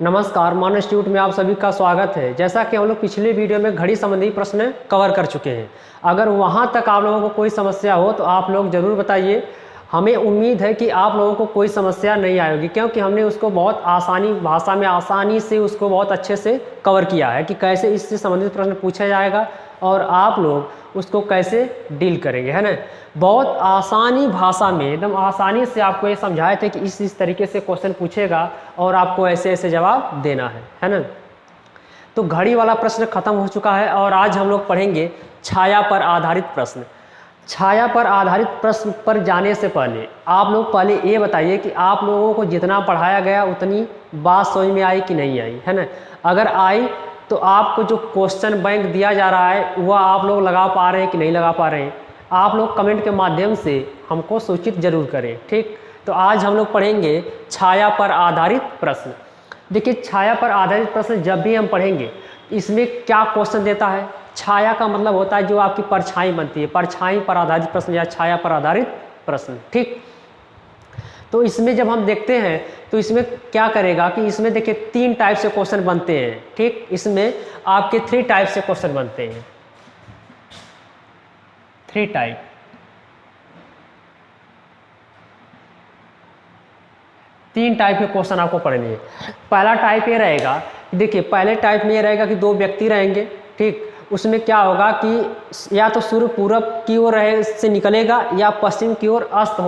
नमस्कार, मान इंस्टीट्यूट में आप सभी का स्वागत है। जैसा कि हम लोग पिछले वीडियो में घड़ी संबंधी प्रश्न कवर कर चुके हैं। अगर वहां तक आप लोगों को कोई समस्या हो तो आप लोग ज़रूर बताइए। हमें उम्मीद है कि आप लोगों को कोई समस्या नहीं आएगी, क्योंकि हमने उसको बहुत आसानी भाषा में आसानी से उसको बहुत अच्छे से कवर किया है कि कैसे इससे संबंधित प्रश्न पूछा जाएगा और आप लोग उसको कैसे डील करेंगे, है ना। बहुत आसानी भाषा में एकदम आसानी से आपको ये समझाए थे कि इस तरीके से क्वेश्चन पूछेगा और आपको ऐसे ऐसे जवाब देना है ना। तो घड़ी वाला प्रश्न खत्म हो चुका है और आज हम लोग पढ़ेंगे छाया पर आधारित प्रश्न। छाया पर आधारित प्रश्न पर जाने से पहले आप लोग पहले ये बताइए कि आप लोगों को जितना पढ़ाया गया उतनी बात समझ में आई कि नहीं आई, है ना। अगर आई तो आपको जो क्वेश्चन बैंक दिया जा रहा है वह आप लोग लगा पा रहे हैं कि नहीं लगा पा रहे हैं, आप लोग कमेंट के माध्यम से हमको सूचित जरूर करें, ठीक। तो आज हम लोग पढ़ेंगे छाया पर आधारित प्रश्न। देखिए, छाया पर आधारित प्रश्न जब भी हम पढ़ेंगे इसमें क्या क्वेश्चन देता है। छाया का मतलब होता है जो आपकी परछाई बनती है, परछाई पर आधारित प्रश्न या छाया पर आधारित प्रश्न, ठीक। तो इसमें जब हम देखते हैं तो इसमें क्या करेगा कि इसमें देखिए 3 टाइप से क्वेश्चन बनते हैं, ठीक। इसमें आपके 3 टाइप से क्वेश्चन बनते हैं, 3 टाइप। तीन टाइप के क्वेश्चन आपको पढ़ने हैं। पहला टाइप ये रहेगा, देखिए पहले टाइप में ये रहेगा कि 2 व्यक्ति रहेंगे, ठीक। उसमें क्या होगा कि या तो सूर्य पूरब की ओर रहे से निकलेगा या पश्चिम की ओर अस्त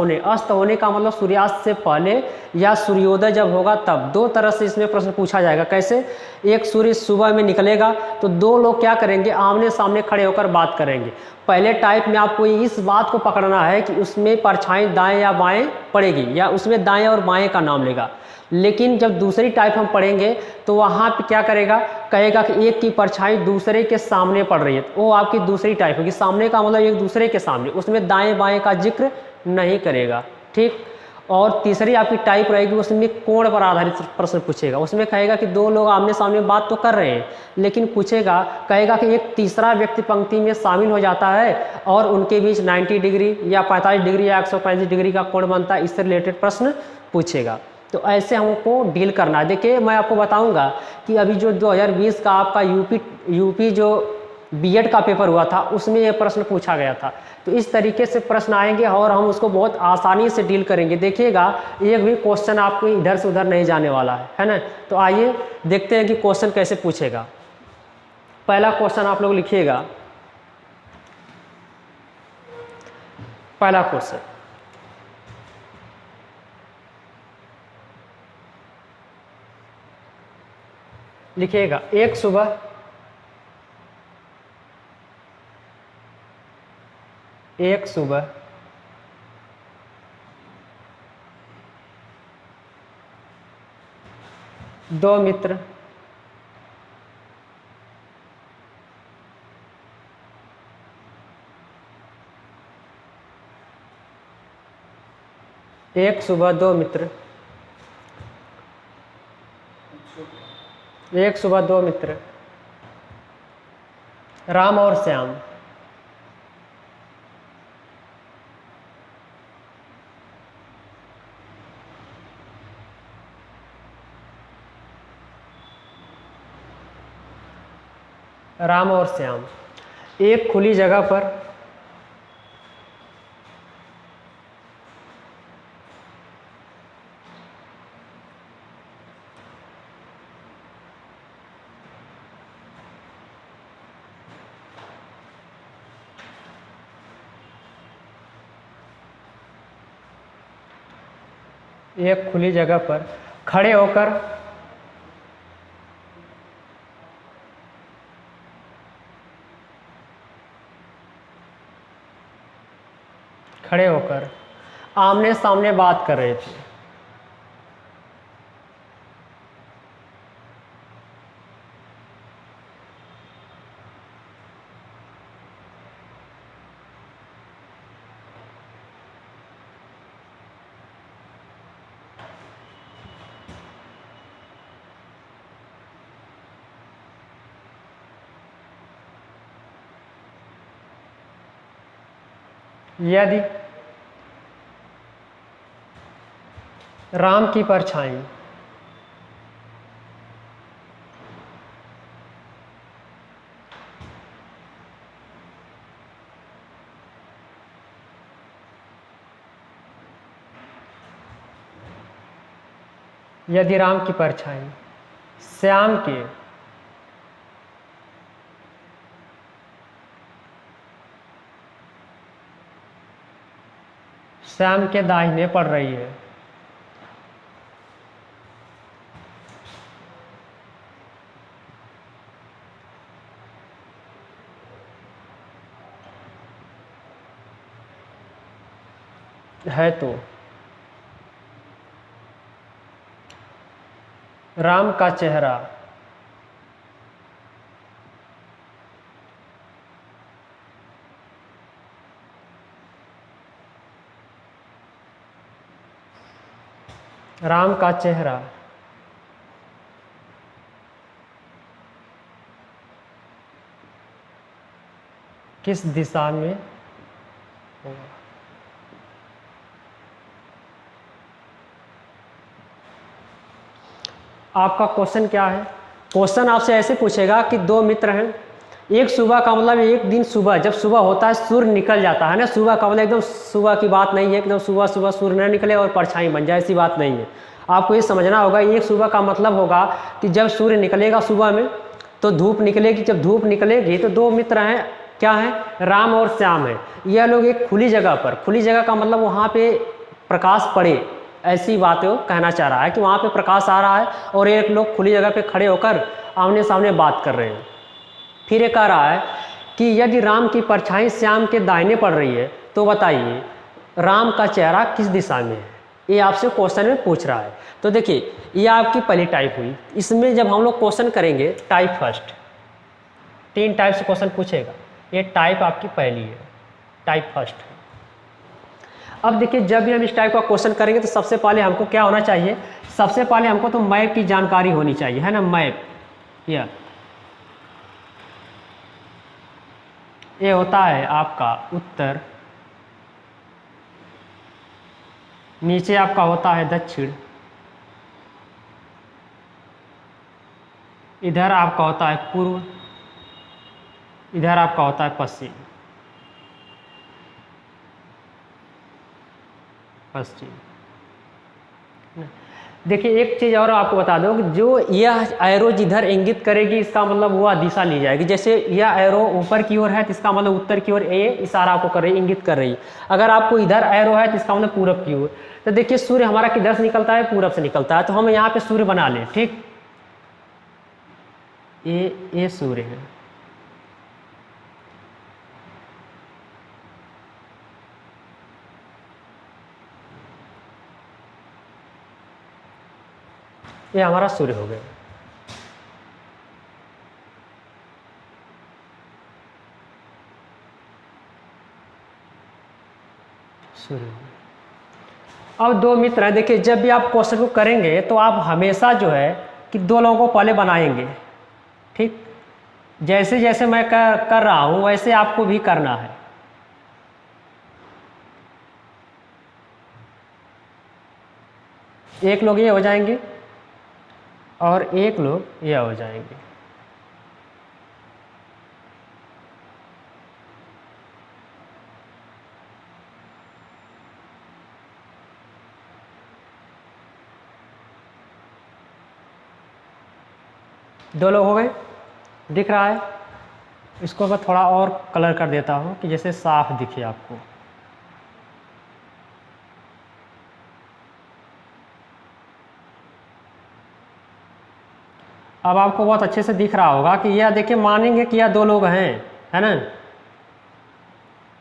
होने का मतलब सूर्यास्त से पहले या सूर्योदय जब होगा तब। 2 तरह से इसमें प्रश्न पूछा जाएगा। कैसे? एक सूर्य सुबह में निकलेगा तो 2 लोग क्या करेंगे, आमने सामने खड़े होकर बात करेंगे। पहले टाइप में आपको इस बात को पकड़ना है कि उसमें परछाई दाएं या बाएं पड़ेगी या उसमें दाएं और बाएं का नाम लेगा। लेकिन जब दूसरी टाइप हम पढ़ेंगे तो वहाँ पे क्या करेगा, कहेगा कि एक की परछाई दूसरे के सामने पड़ रही है, वो आपकी दूसरी टाइप होगी। सामने का मतलब एक दूसरे के सामने, उसमें दाएं बाएं का जिक्र नहीं करेगा, ठीक। और तीसरी आपकी टाइप रहेगी, उसमें कोण पर आधारित प्रश्न पूछेगा। उसमें कहेगा कि 2 लोग आमने सामने बात तो कर रहे हैं लेकिन पूछेगा, कहेगा कि एक तीसरा व्यक्ति पंक्ति में शामिल हो जाता है और उनके बीच 90 डिग्री या 45 डिग्री या 135 डिग्री का कोण बनता है, इससे रिलेटेड प्रश्न पूछेगा। तो ऐसे हमको डील करना है। देखिए, मैं आपको बताऊंगा कि अभी जो 2020 का आपका यूपी जो बीएड का पेपर हुआ था उसमें यह प्रश्न पूछा गया था। तो इस तरीके से प्रश्न आएंगे और हम उसको बहुत आसानी से डील करेंगे। देखिएगा, एक भी क्वेश्चन आपको इधर से उधर नहीं जाने वाला है ना। तो आइए देखते हैं कि क्वेश्चन कैसे पूछेगा। पहला क्वेश्चन आप लोग लिखिएगा। पहला क्वेश्चन लिखिएगा, एक सुबह दो मित्र दो मित्र राम और श्याम एक खुली जगह पर खड़े होकर आमने सामने बात कर रहे थे। यदि राम की परछाई यदि राम की परछाई श्याम के दाहिने पड़ रही है तो राम का चेहरा किस दिशा में होगा। आपका क्वेश्चन क्या है? क्वेश्चन आपसे ऐसे पूछेगा कि दो मित्र हैं, एक सुबह का मतलब एक दिन सुबह, जब सुबह होता है सूर्य निकल जाता है ना, सुबह का मतलब एकदम सुबह की बात नहीं है, एकदम सुबह सुबह सूर्य न निकले और परछाई बन जाए, ऐसी बात नहीं है। आपको ये समझना होगा, एक सुबह का मतलब होगा कि जब सूर्य निकलेगा सुबह में तो धूप निकलेगी, जब धूप निकलेगी तो दो मित्र हैं, क्या है, राम और श्याम है। यह लोग एक खुली जगह पर, खुली जगह का मतलब वहाँ पे प्रकाश पड़े, ऐसी बात वो कहना चाह रहा है कि वहाँ पे प्रकाश आ रहा है और एक लोग खुली जगह पे खड़े होकर आमने सामने बात कर रहे हैं। फिर ये कह रहा है कि यदि राम की परछाई श्याम के दाहिने पड़ रही है तो बताइए राम का चेहरा किस दिशा में है। ये आपसे क्वेश्चन में पूछ रहा है। तो देखिए ये आपकी पहली टाइप हुई। इसमें जब हम लोग क्वेश्चन करेंगे टाइप फर्स्ट, 3 टाइप से क्वेश्चन पूछेगा, ये टाइप आपकी पहली है, टाइप फर्स्ट। अब देखिए जब भी हम इस टाइप का क्वेश्चन करेंगे तो सबसे पहले हमको क्या होना चाहिए, सबसे पहले हमको तो मैप की जानकारी होनी चाहिए, है ना। मैप ये होता है आपका उत्तर, नीचे आपका होता है दक्षिण, इधर आपका होता है पूर्व, इधर आपका होता है पश्चिम। देखिए एक चीज़ और आपको बता दो कि जो यह एरो जिधर इंगित करेगी इसका मतलब वह दिशा ली जाएगी। जैसे यह एरो ऊपर की ओर है तो इसका मतलब उत्तर की ओर ये इशारा आपको कर रही है, इंगित कर रही है। अगर आपको इधर एरो है तो इसका मतलब पूरब की ओर। तो देखिए सूर्य हमारा किधर से निकलता है, पूरब से निकलता है, तो हम यहाँ पे सूर्य बना लें, ठीक। ये सूर्य है, ये हमारा सूर्य हो गया। सूर्य। अब 2 मित्र हैं। देखिए जब भी आप क्वेश्चन को करेंगे तो आप हमेशा जो है कि 2 लोगों को पहले बनाएंगे, ठीक। जैसे जैसे मैं कर रहा हूं वैसे आपको भी करना है। एक लोग ये हो जाएंगे और एक लोग ये हो जाएंगे। दो लोग हो गए, दिख रहा है। इसको मैं थोड़ा और कलर कर देता हूँ कि जैसे साफ दिखे आपको। अब आपको बहुत अच्छे से दिख रहा होगा कि यह देखिए, मानेंगे कि यह 2 लोग हैं, है ना।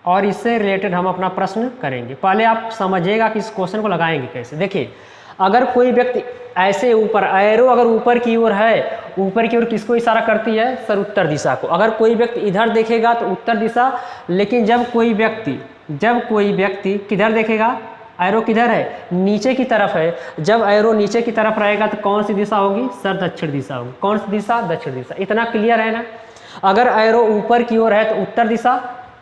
और इससे रिलेटेड हम अपना प्रश्न करेंगे। पहले आप समझिएगा कि इस क्वेश्चन को लगाएंगे कैसे। देखिए अगर कोई व्यक्ति ऐसे ऊपर, एरो अगर ऊपर की ओर है, ऊपर की ओर किसको इशारा करती है, सर उत्तर दिशा को। अगर कोई व्यक्ति इधर देखेगा तो उत्तर दिशा, लेकिन जब कोई व्यक्ति किधर देखेगा, एरो किधर है, नीचे की तरफ है। जब एरो नीचे की तरफ रहेगा तो कौन सी दिशा होगी, सर दक्षिण दिशा होगी। कौन सी दिशा, दक्षिण दिशा। इतना क्लियर है ना। अगर एरो ऊपर की ओर है तो उत्तर दिशा,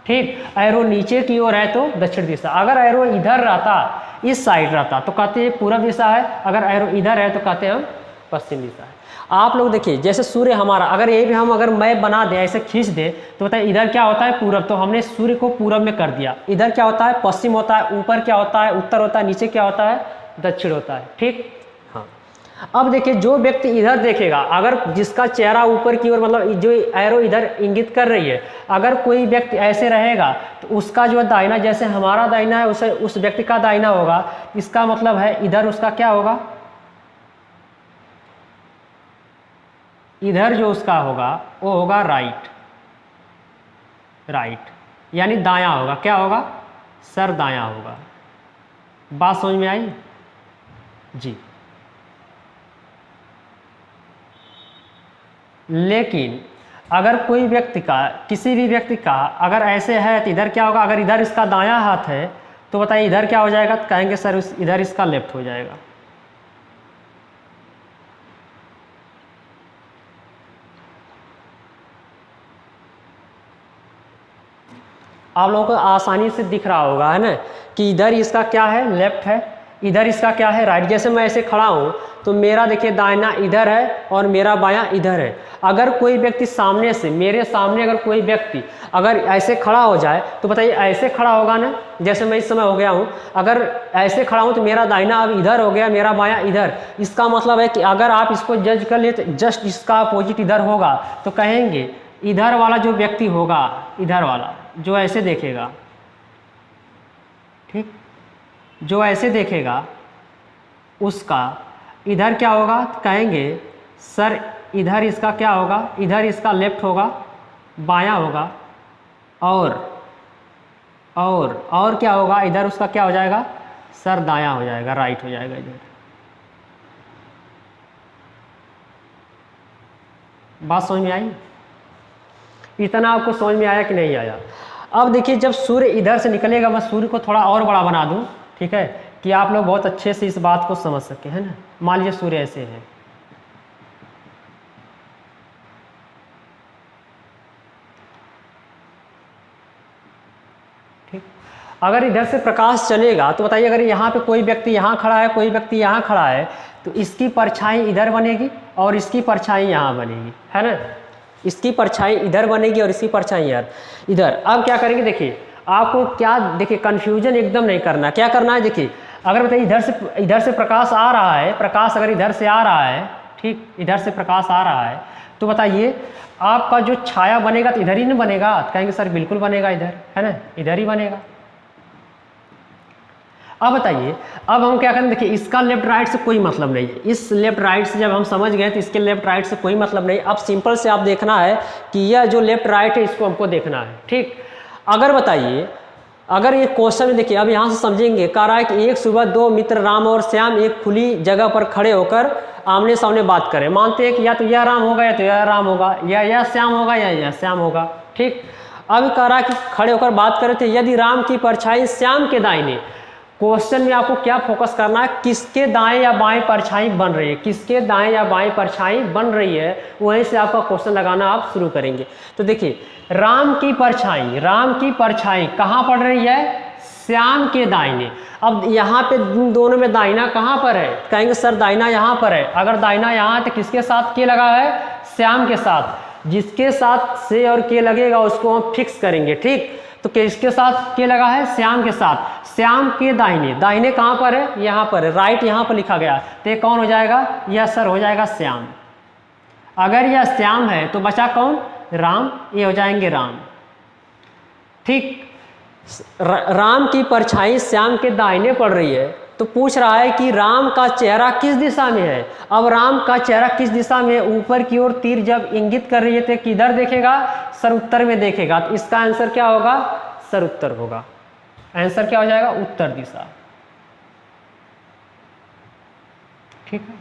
ठीक। एरो नीचे की ओर है तो दक्षिण दिशा। अगर एरो इधर रहता, इस साइड रहता तो कहते हैं पूर्व दिशा है। अगर एरो इधर है तो कहते हैं हम पश्चिम दिशा है। आप लोग देखिए जैसे सूर्य हमारा, अगर ये भी हम अगर मैप बना दें, ऐसे खींच दें तो बताइए इधर क्या होता है, पूरब। तो हमने सूर्य को पूरब में कर दिया। इधर क्या होता है, पश्चिम होता है। ऊपर क्या होता है, उत्तर होता है। नीचे क्या होता है, दक्षिण होता है, ठीक। हाँ अब देखिए जो व्यक्ति इधर देखेगा, अगर जिसका चेहरा ऊपर की ओर मतलब जो एरो इधर इंगित कर रही है, अगर कोई व्यक्ति ऐसे रहेगा तो उसका जो दाहिना, जैसे हमारा दाहिना है उसे उस व्यक्ति का दाहिना होगा, इसका मतलब है इधर उसका क्या होगा, इधर जो उसका होगा वो होगा राइट, राइट यानी दायां होगा, क्या होगा सर दायां होगा। बात समझ में आई जी। लेकिन अगर कोई व्यक्ति का, किसी भी व्यक्ति का अगर ऐसे है तो इधर क्या होगा, अगर इधर इसका दायां हाथ है तो बताइए इधर क्या हो जाएगा, तो कहेंगे सर इधर इसका लेफ्ट हो जाएगा। आप लोगों को आसानी से दिख रहा होगा है ना कि इधर इसका क्या है लेफ्ट है, इधर इसका क्या है राइट। जैसे मैं ऐसे खड़ा हूँ तो मेरा देखिए दाहिना इधर है और मेरा बायां इधर है। अगर कोई व्यक्ति सामने से, मेरे सामने अगर कोई व्यक्ति अगर ऐसे खड़ा हो जाए तो बताइए ऐसे खड़ा होगा ना, जैसे मैं इस समय हो गया हूँ, अगर ऐसे खड़ा हूँ तो मेरा दाहिना अब इधर हो गया, मेरा बायां इधर। इसका मतलब है कि अगर आप इसको जज कर लिए तो जस्ट इसका अपोजिट इधर होगा, तो कहेंगे इधर वाला जो व्यक्ति होगा, इधर वाला जो ऐसे देखेगा, ठीक, जो ऐसे देखेगा उसका इधर क्या होगा, तो कहेंगे सर इधर इसका क्या होगा, इधर इसका लेफ्ट होगा, बायां होगा, और क्या होगा, इधर उसका क्या हो जाएगा सर दायां हो जाएगा, राइट हो जाएगा इधर। बात समझ में आई? इतना आपको समझ में आया कि नहीं आया? अब देखिए जब सूर्य इधर से निकलेगा, मैं सूर्य को थोड़ा और बड़ा बना दूं, ठीक है, कि आप लोग बहुत अच्छे से इस बात को समझ सके, है ना। मान लीजिए सूर्य ऐसे है, ठीक, अगर इधर से प्रकाश चलेगा तो बताइए अगर यहाँ पे कोई व्यक्ति यहाँ खड़ा है, कोई व्यक्ति यहाँ खड़ा है, तो इसकी परछाई इधर बनेगी और इसकी परछाई यहाँ बनेगी, है ना। इसकी परछाई इधर बनेगी और इसकी परछाई यार इधर। अब क्या करेंगे, देखिए आपको क्या, देखिए कन्फ्यूजन एकदम नहीं करना, क्या करना है, देखिए अगर बताइए इधर से प्रकाश आ रहा है, प्रकाश अगर इधर से आ रहा है, ठीक, इधर से प्रकाश आ रहा है, तो बताइए आपका जो छाया बनेगा तो इधर ही नहीं बनेगा, तो कहेंगे सर बिल्कुल बनेगा इधर, है ना, इधर ही बनेगा। अब बताइए, अब हम क्या करें, देखिए इसका लेफ्ट राइट से कोई मतलब नहीं है, इस लेफ्ट राइट से जब हम समझ गए तो इसके लेफ्ट राइट से कोई मतलब नहीं। अब सिंपल से आप देखना है कि यह जो लेफ्ट राइट है इसको हमको देखना है, ठीक। अगर बताइए, अगर ये क्वेश्चन में देखिए, अब यहाँ से समझेंगे, कह रहा है कि एक सुबह दो मित्र राम और श्याम एक खुली जगह पर खड़े होकर आमने सामने बात करें। मानते हैं कि या तो यह राम होगा या तो यह राम होगा, या यह श्याम होगा या यह श्याम होगा, ठीक। अब कह रहा है कि खड़े होकर बात कर रहे थे, यदि राम की परछाई श्याम के दाहिने, क्वेश्चन में आपको क्या फोकस करना है, किसके दाएं या बाएं परछाई बन रही है, किसके दाएं या बाएं परछाई बन रही है, वहीं से आपका क्वेश्चन लगाना आप शुरू करेंगे। तो देखिए राम की परछाई कहाँ पड़ रही है, श्याम के दाहिने। अब यहाँ पे दोनों में दाहिना कहाँ पर है, कहेंगे सर दाहिना यहाँ पर है। अगर दाहिना यहाँ तो किसके साथ के लगा है, श्याम के साथ। जिसके साथ से और के लगेगा उसको हम फिक्स करेंगे, ठीक। तो किसके साथ के लगा है, श्याम के साथ। श्याम के दाहिने, दाहिने कहाँ पर है, यहाँ पर है, राइट यहाँ पर लिखा गया, तो ये कौन हो जाएगा, यह सर हो जाएगा श्याम। अगर यह श्याम है तो बचा कौन, राम, ये हो जाएंगे राम, ठीक। राम की परछाई श्याम के दाहिने पड़ रही है, तो पूछ रहा है कि राम का चेहरा किस दिशा में है। अब राम का चेहरा किस दिशा में है, ऊपर की ओर तीर जब इंगित कर रही है तो किधर देखेगा, सर उत्तर में देखेगा। तो इसका आंसर क्या होगा, सर उत्तर होगा। आंसर क्या हो जाएगा, उत्तर दिशा, ठीक है।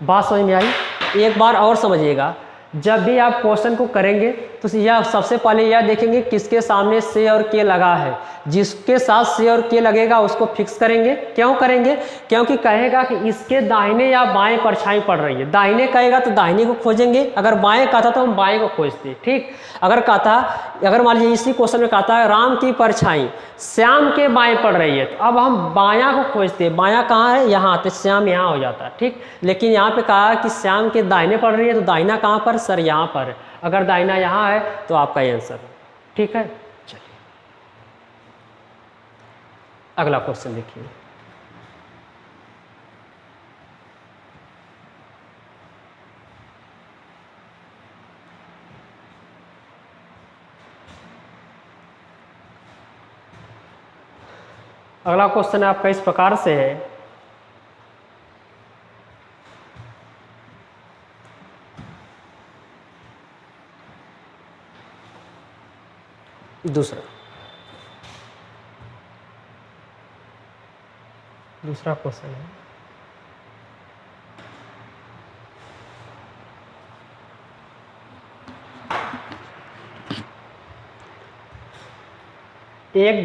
बात समझ में आई? एक बार और समझिएगा, जब भी आप क्वेश्चन को करेंगे तो यह सबसे पहले यह देखेंगे किसके सामने से और के लगा है। जिसके साथ से और के लगेगा उसको फिक्स करेंगे। क्यों करेंगे, क्योंकि कहेगा कि इसके दाहिने या बाएं परछाई पड़ रही है। दाहिने कहेगा तो दाहिने को खोजेंगे, अगर बाएं कहता तो हम बाएं को खोजते, ठीक। अगर मान लीजिए इसी क्वेश्चन में कहता है राम की परछाई श्याम के बाएं पड़ रही है, तो अब हम बायां को खोजते हैं। बायां कहाँ है, यहाँ, तो श्याम यहाँ हो जाता है, ठीक। लेकिन यहाँ पे कहा कि श्याम के दाहिने पड़ रही है, तो दाहिना कहाँ पर, सर यहाँ पर है। अगर दाहिना यहाँ है तो आपका आंसर, ठीक है। चलिए अगला क्वेश्चन देखिए। अगला क्वेश्चन आपका इस प्रकार से है, दूसरा क्वेश्चन है, एक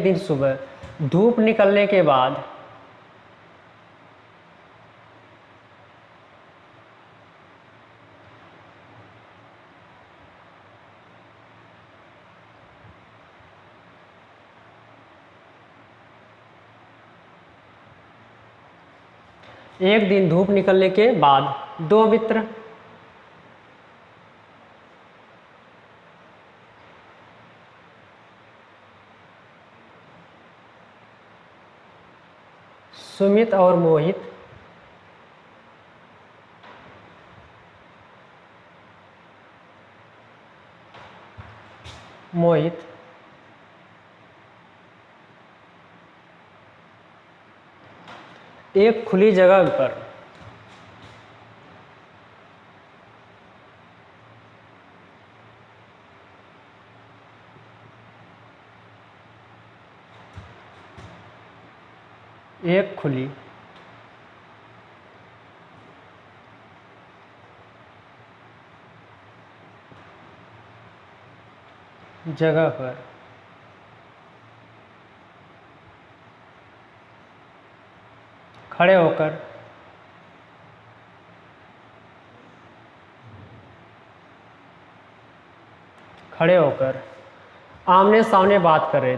दिन सुबह धूप निकलने के बाद दो मित्र सुमित और मोहित एक खुली जगह पर खड़े होकर आमने सामने बात कर रहे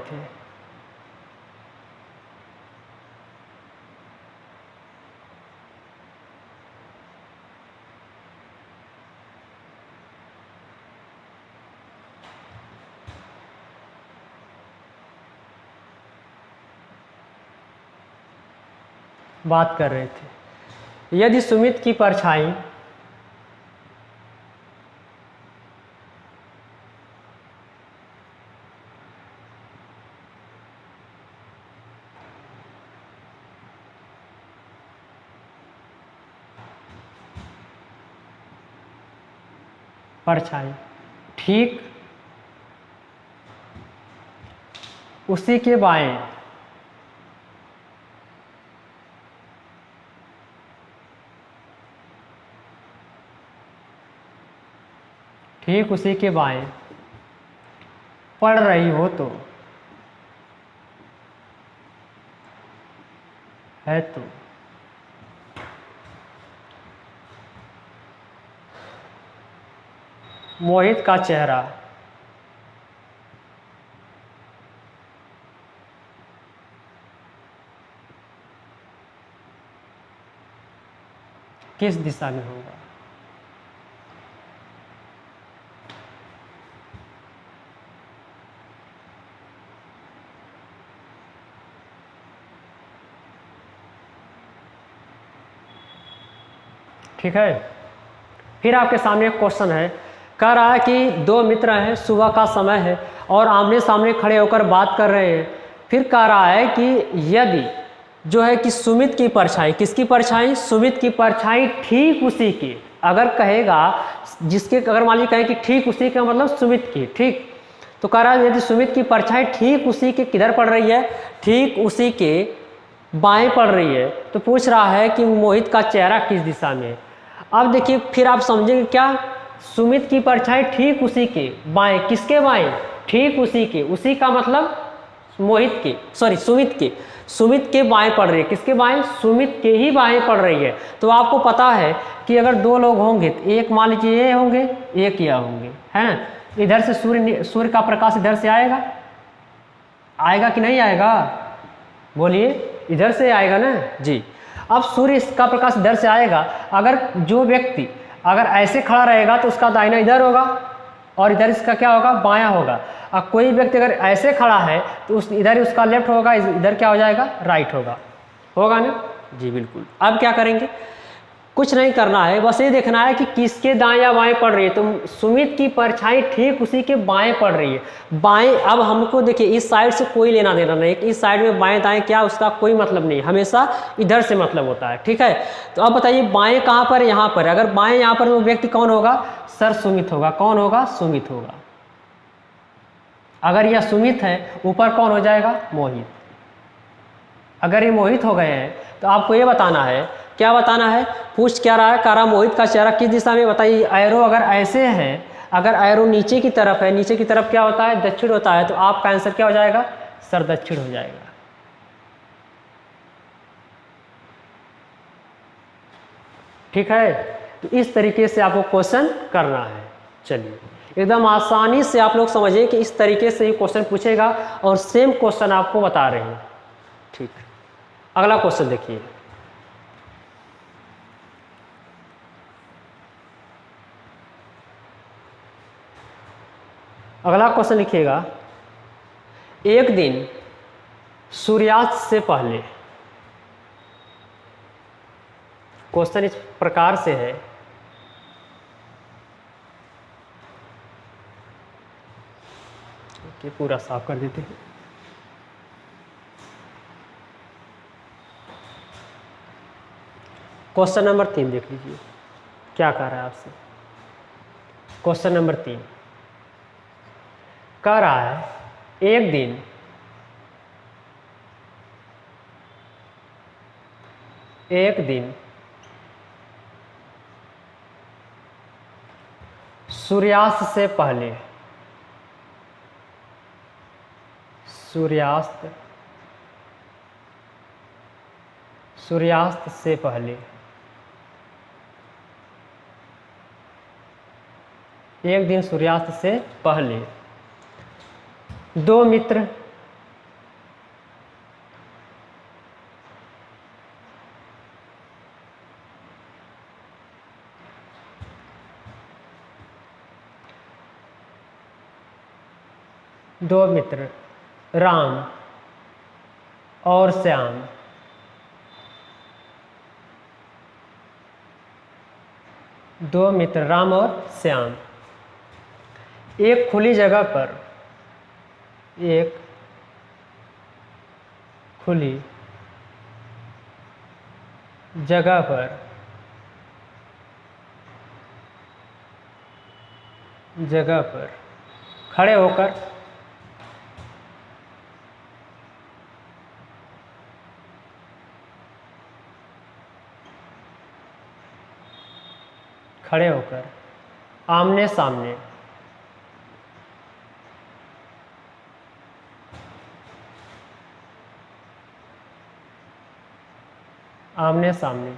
थे। यदि सुमित की परछाई ठीक उसी के बाएं पड़ रही हो तो मोहित का चेहरा किस दिशा में होगा? ठीक है। फिर आपके सामने एक क्वेश्चन है, कह रहा है कि दो मित्र हैं, सुबह का समय है और आमने सामने खड़े होकर बात कर रहे हैं। फिर कह रहा है कि यदि जो है कि सुमित की परछाई, किसकी परछाई? सुमित की परछाई ठीक उसी की, अगर कहेगा जिसके, अगर मान लीजिए कहें कि ठीक उसी का मतलब सुमित की, ठीक, तो कह रहा है यदि सुमित की परछाई ठीक उसी के किधर पड़ रही है? ठीक उसी के बाएं पड़ रही है। तो पूछ रहा है कि मोहित का चेहरा किस दिशा में है। अब देखिए, फिर आप समझेंगे क्या, सुमित की परछाई ठीक उसी के बाएं, किसके बाएं? ठीक उसी के, उसी का मतलब मोहित के, सॉरी सुमित के बाएं पड़ रही है। किसके बाएं? सुमित के ही बाएं पड़ रही है। तो आपको पता है कि अगर दो लोग होंगे तो एक मान लीजिए ये होंगे, एक या होंगे, है ना। इधर से सूर्य का प्रकाश इधर से आएगा कि नहीं आएगा? बोलिए, इधर से आएगा ना जी। अब सूर्य का प्रकाश इधर से आएगा, अगर जो व्यक्ति अगर ऐसे खड़ा रहेगा तो उसका दाहिना इधर होगा और इधर इसका क्या होगा, बायां होगा। अब कोई व्यक्ति अगर ऐसे खड़ा है तो उस इधर उसका लेफ्ट होगा, इधर क्या हो जाएगा, राइट होगा ना जी बिल्कुल। अब क्या करेंगे, कुछ नहीं करना है, बस ये देखना है कि किसके दाएं या बाएं पड़ रही है। तो सुमित की परछाई ठीक उसी के बाएं पड़ रही है। बाएं, अब हमको देखिए इस साइड से कोई लेना देना नहीं, इस साइड में बाएं दाएं क्या उसका कोई मतलब नहीं, हमेशा इधर से मतलब होता है, ठीक है। तो अब बताइए बाएं कहाँ पर, यहाँ पर। अगर बाएं यहाँ पर वो व्यक्ति कौन होगा, सर सुमित होगा। कौन होगा, सुमित होगा। अगर यह सुमित है, ऊपर कौन हो जाएगा, मोहित। अगर ये मोहित हो गए हैं तो आपको ये बताना है, क्या बताना है, पूछ क्या रहा है, कह रहा मोहित का चेहरा किस दिशा में। बताइए एरो अगर ऐसे है, अगर एरो नीचे की तरफ है, नीचे की तरफ क्या होता है, दक्षिण होता है, तो आपका आंसर क्या हो जाएगा, सर दक्षिण हो जाएगा। ठीक है, तो इस तरीके से आपको क्वेश्चन करना है। चलिए एकदम आसानी से आप लोग समझिए कि इस तरीके से ही क्वेश्चन पूछेगा और सेम क्वेश्चन आपको बता रहे हैं। ठीक, अगला क्वेश्चन देखिए। अगला क्वेश्चन लिखिएगा, एक दिन सूर्यास्त से पहले। क्वेश्चन इस प्रकार से है, कि पूरा साफ कर देते हैं। क्वेश्चन नंबर 3 देख लीजिए, क्या कह रहा है आपसे। क्वेश्चन नंबर 3 कह रहा है, एक दिन सूर्यास्त से पहले, सूर्यास्त से पहले एक दिन सूर्यास्त से पहले दो मित्र राम और श्याम राम और श्याम एक खुली जगह पर खड़े होकर आमने सामने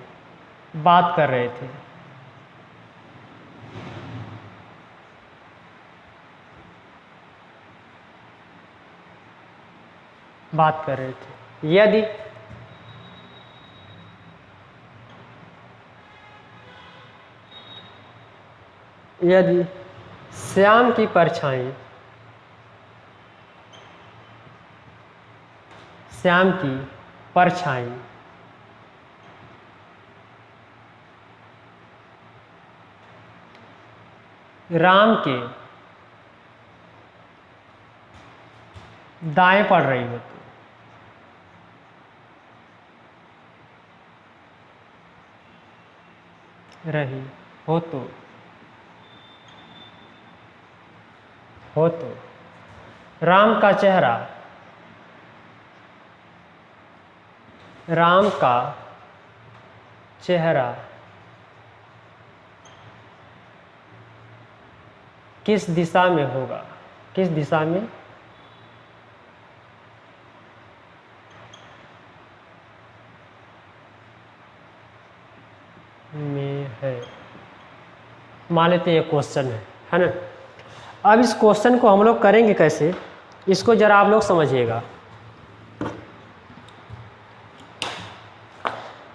बात कर रहे थे। यदि श्याम की परछाई राम के दाएं पड़ रही हो तो राम का चेहरा किस दिशा में होगा, है। मान लेते ये क्वेश्चन है ना। अब इस क्वेश्चन को हम लोग करेंगे कैसे, इसको जरा आप लोग समझिएगा।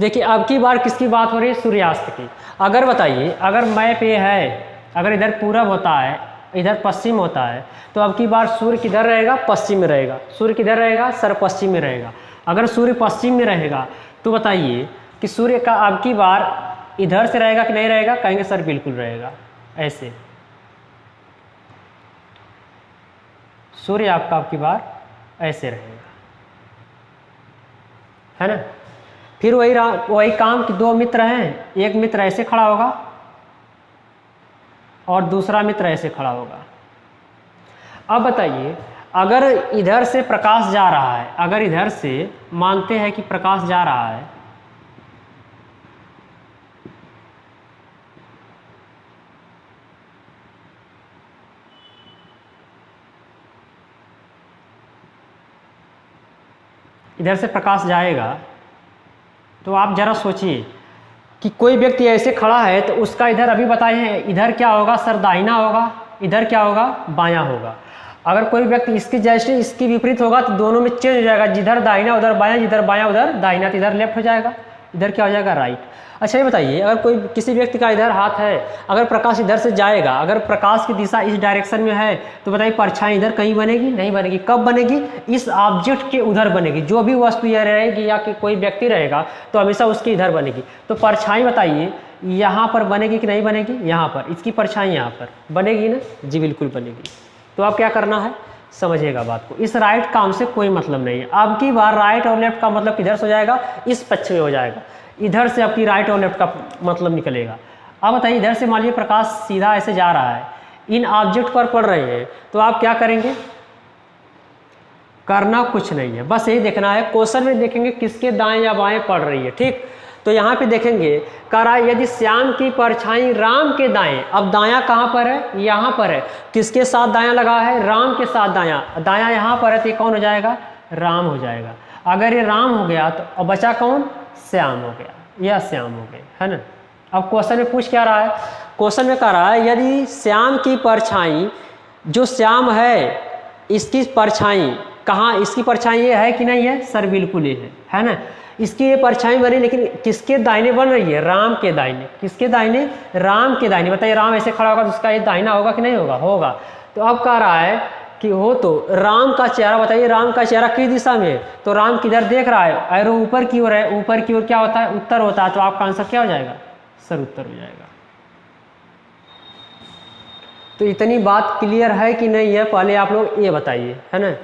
देखिए अब की बार किसकी बात हो रही है, सूर्यास्त की। अगर बताइए, अगर मैप ये है, अगर इधर पूरब होता है, इधर पश्चिम होता है, तो अब की बार सूर्य किधर रहेगा? पश्चिम में रहेगा। सूर्य किधर रहेगा? सर पश्चिम में रहेगा। अगर सूर्य पश्चिम में रहेगा तो बताइए कि सूर्य का अब की बार इधर से रहेगा कि नहीं रहेगा? कहेंगे सर बिल्कुल रहेगा। ऐसे सूर्य आपका अब की बार ऐसे रहेगा, है ना। फिर वही काम कि दो मित्र हैं, एक मित्र ऐसे खड़ा होगा और दूसरा मित्र ऐसे खड़ा होगा। अब बताइए, अगर इधर से प्रकाश जा रहा है, अगर इधर से मानते हैं कि प्रकाश जा रहा है, इधर से प्रकाश जाएगा, तो आप जरा सोचिए कि कोई व्यक्ति ऐसे खड़ा है तो उसका इधर अभी बताए इधर क्या होगा? सर दाहिना होगा, इधर क्या होगा? बायां होगा। अगर कोई व्यक्ति इसके जैसे इसकी विपरीत होगा तो दोनों में चेंज हो जाएगा, जिधर दाहिना उधर बायां, जिधर बायां उधर दाहिना, तो इधर लेफ्ट हो जाएगा, इधर क्या हो जाएगा? राइट। अच्छा ये बताइए, अगर कोई किसी व्यक्ति का इधर हाथ है, अगर प्रकाश इधर से जाएगा, अगर प्रकाश की दिशा इस डायरेक्शन में है तो बताइए परछाई इधर कहीं बनेगी? नहीं बनेगी। कब बनेगी? इस ऑब्जेक्ट के उधर बनेगी। जो भी वस्तु यह रहेगी या कि कोई व्यक्ति रहेगा तो हमेशा उसके इधर बनेगी। तो परछाई बताइए यहाँ पर बनेगी कि नहीं बनेगी? यहाँ पर, इसकी परछाई यहाँ पर बनेगी ना? जी बिल्कुल बनेगी। तो अब क्या करना है, समझिएगा बात को। इस राइट काम से कोई मतलब नहीं है। अब की बार राइट और लेफ्ट का मतलब किधर से हो जाएगा? इस पक्ष में हो जाएगा। इधर से आपकी राइट और लेफ्ट का मतलब निकलेगा। अब बताइए, इधर से मान लीजिए प्रकाश सीधा ऐसे जा रहा है, इन ऑब्जेक्ट पर पड़ रहे हैं, तो आप क्या करेंगे? करना कुछ नहीं है, बस यही देखना है। क्वेश्चन में देखेंगे किसके दाएं या बाएं पड़ रही है, ठीक। तो यहाँ पे देखेंगे करा यदि श्याम की परछाई राम के दाएं, अब दायां कहाँ पर है? यहाँ पर है। किसके साथ दायां लगा है? राम के साथ दायां। दायां यहाँ पर है तो ये कौन हो जाएगा? राम हो जाएगा। अगर ये राम हो गया तो अब बचा कौन? श्याम हो गया, या श्याम हो गए, है ना। अब क्वेश्चन में पूछ क्या रहा है? क्वेश्चन में कह रहा है यदि श्याम की परछाई, जो श्याम है इसकी परछाई कहाँ? इसकी परछाई ये है कि नहीं है? सर बिल्कुल ये है ना। इसकी ये परछाई बनी, लेकिन किसके दाहिने बन रही है? राम के दाहिने। किसके दाहिने? राम के दाहिने। बताइए राम ऐसे खड़ा होगा तो उसका ये दाहिना होगा कि नहीं होगा? होगा। तो अब कह रहा है कि हो तो राम का चेहरा, बताइए राम का चेहरा किस दिशा में है? तो राम किधर देख रहा है? एरो ऊपर की ओर है। ऊपर की ओर क्या होता है? उत्तर होता है। तो आपका आंसर क्या हो जाएगा? सर उत्तर हो जाएगा। तो इतनी बात क्लियर है कि नहीं है, पहले आप लोग ये बताइए, है ना।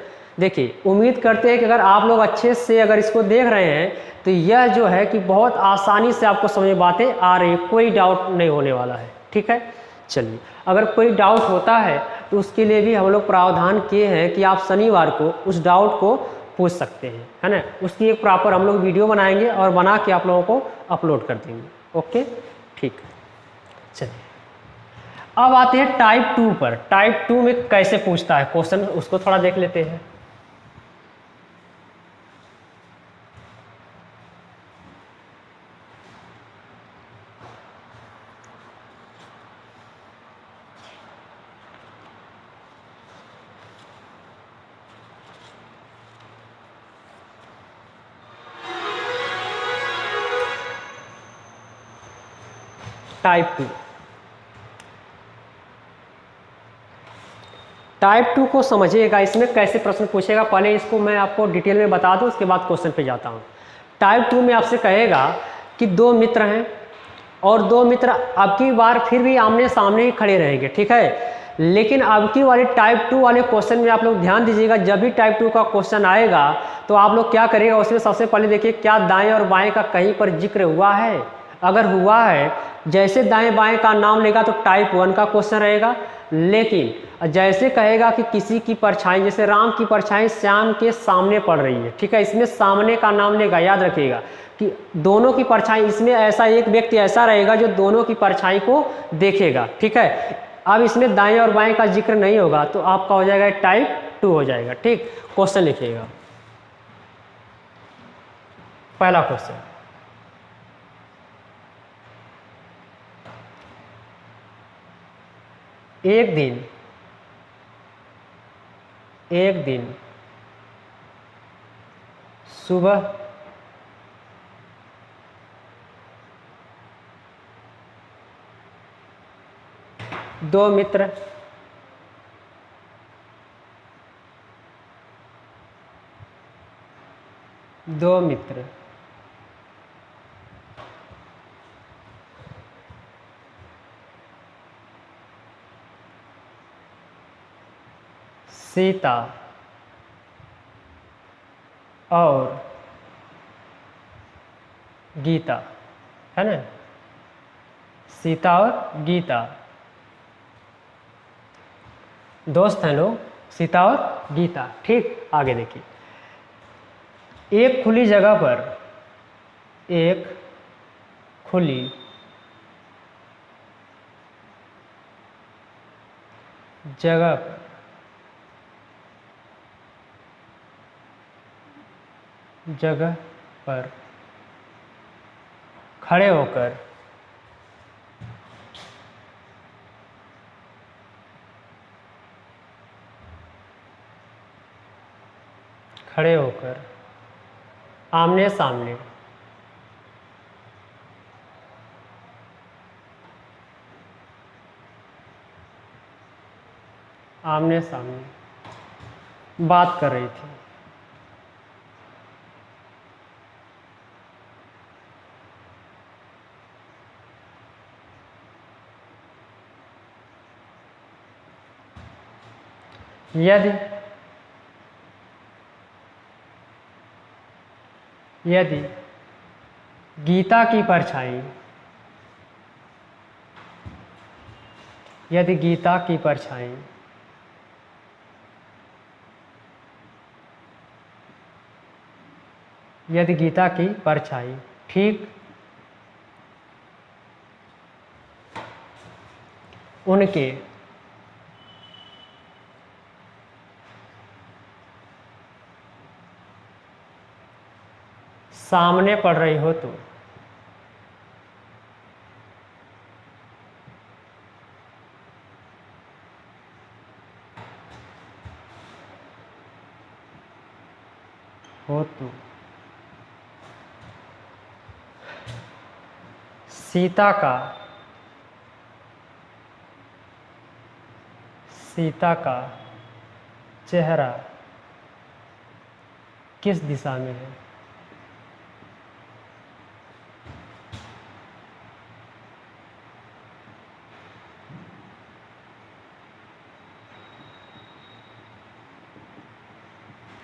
देखिए, उम्मीद करते हैं कि अगर आप लोग अच्छे से अगर इसको देख रहे हैं तो यह जो है कि बहुत आसानी से आपको समझ में बातें आ रही है, कोई डाउट नहीं होने वाला है, ठीक है। चलिए, अगर कोई डाउट होता है तो उसके लिए भी हम लोग प्रावधान किए हैं कि आप शनिवार को उस डाउट को पूछ सकते हैं, है ना। उसकी एक प्रॉपर हम लोग वीडियो बनाएंगे और बना के आप लोगों को अपलोड कर देंगे। ओके, ठीक है। चलिए, अब आते हैं टाइप 2 पर। टाइप 2 में कैसे पूछता है क्वेश्चन, उसको थोड़ा देख लेते हैं। टाइप 2, टाइप 2 को समझिएगा, इसमें कैसे प्रश्न पूछेगा। पहले इसको मैं आपको डिटेल में बता दूं, उसके बाद क्वेश्चन पे जाता हूँ। टाइप 2 में आपसे कहेगा कि दो मित्र हैं और दो मित्र अब की बार फिर भी आमने सामने ही खड़े रहेंगे, ठीक है। लेकिन अब की वाली टाइप 2 वाले क्वेश्चन में आप लोग ध्यान दीजिएगा, जब भी टाइप 2 का क्वेश्चन आएगा तो आप लोग क्या करिएगा, उसमें सबसे पहले देखिए क्या दाएं और बाएं का कहीं पर जिक्र हुआ है। अगर हुआ है, जैसे दाएं बाएं का नाम लेगा तो टाइप 1 का क्वेश्चन रहेगा। लेकिन जैसे कहेगा कि किसी की परछाई, जैसे राम की परछाई श्याम के सामने पड़ रही है, ठीक है, इसमें सामने का नाम लेगा। याद रखिएगा कि दोनों की परछाई, इसमें ऐसा एक व्यक्ति ऐसा रहेगा जो दोनों की परछाई को देखेगा, ठीक है। अब इसमें दाएं और बाएं का जिक्र नहीं होगा तो आपका हो जाएगा टाइप 2 हो जाएगा, ठीक। क्वेश्चन लिखिएगा। पहला क्वेश्चन, एक दिन सुबह दो मित्र दो मित्र सीता और गीता, है ना, सीता और गीता दोस्त हैं लोग, सीता और गीता। ठीक, आगे देखिए, एक खुली जगह पर, एक खुली जगह पर खड़े होकर आमने सामने बात कर रही थी। यदि गीता की परछाई, यदि गीता की परछाई ठीक उनके सामने पड़ रही हो तो सीता का चेहरा किस दिशा में है?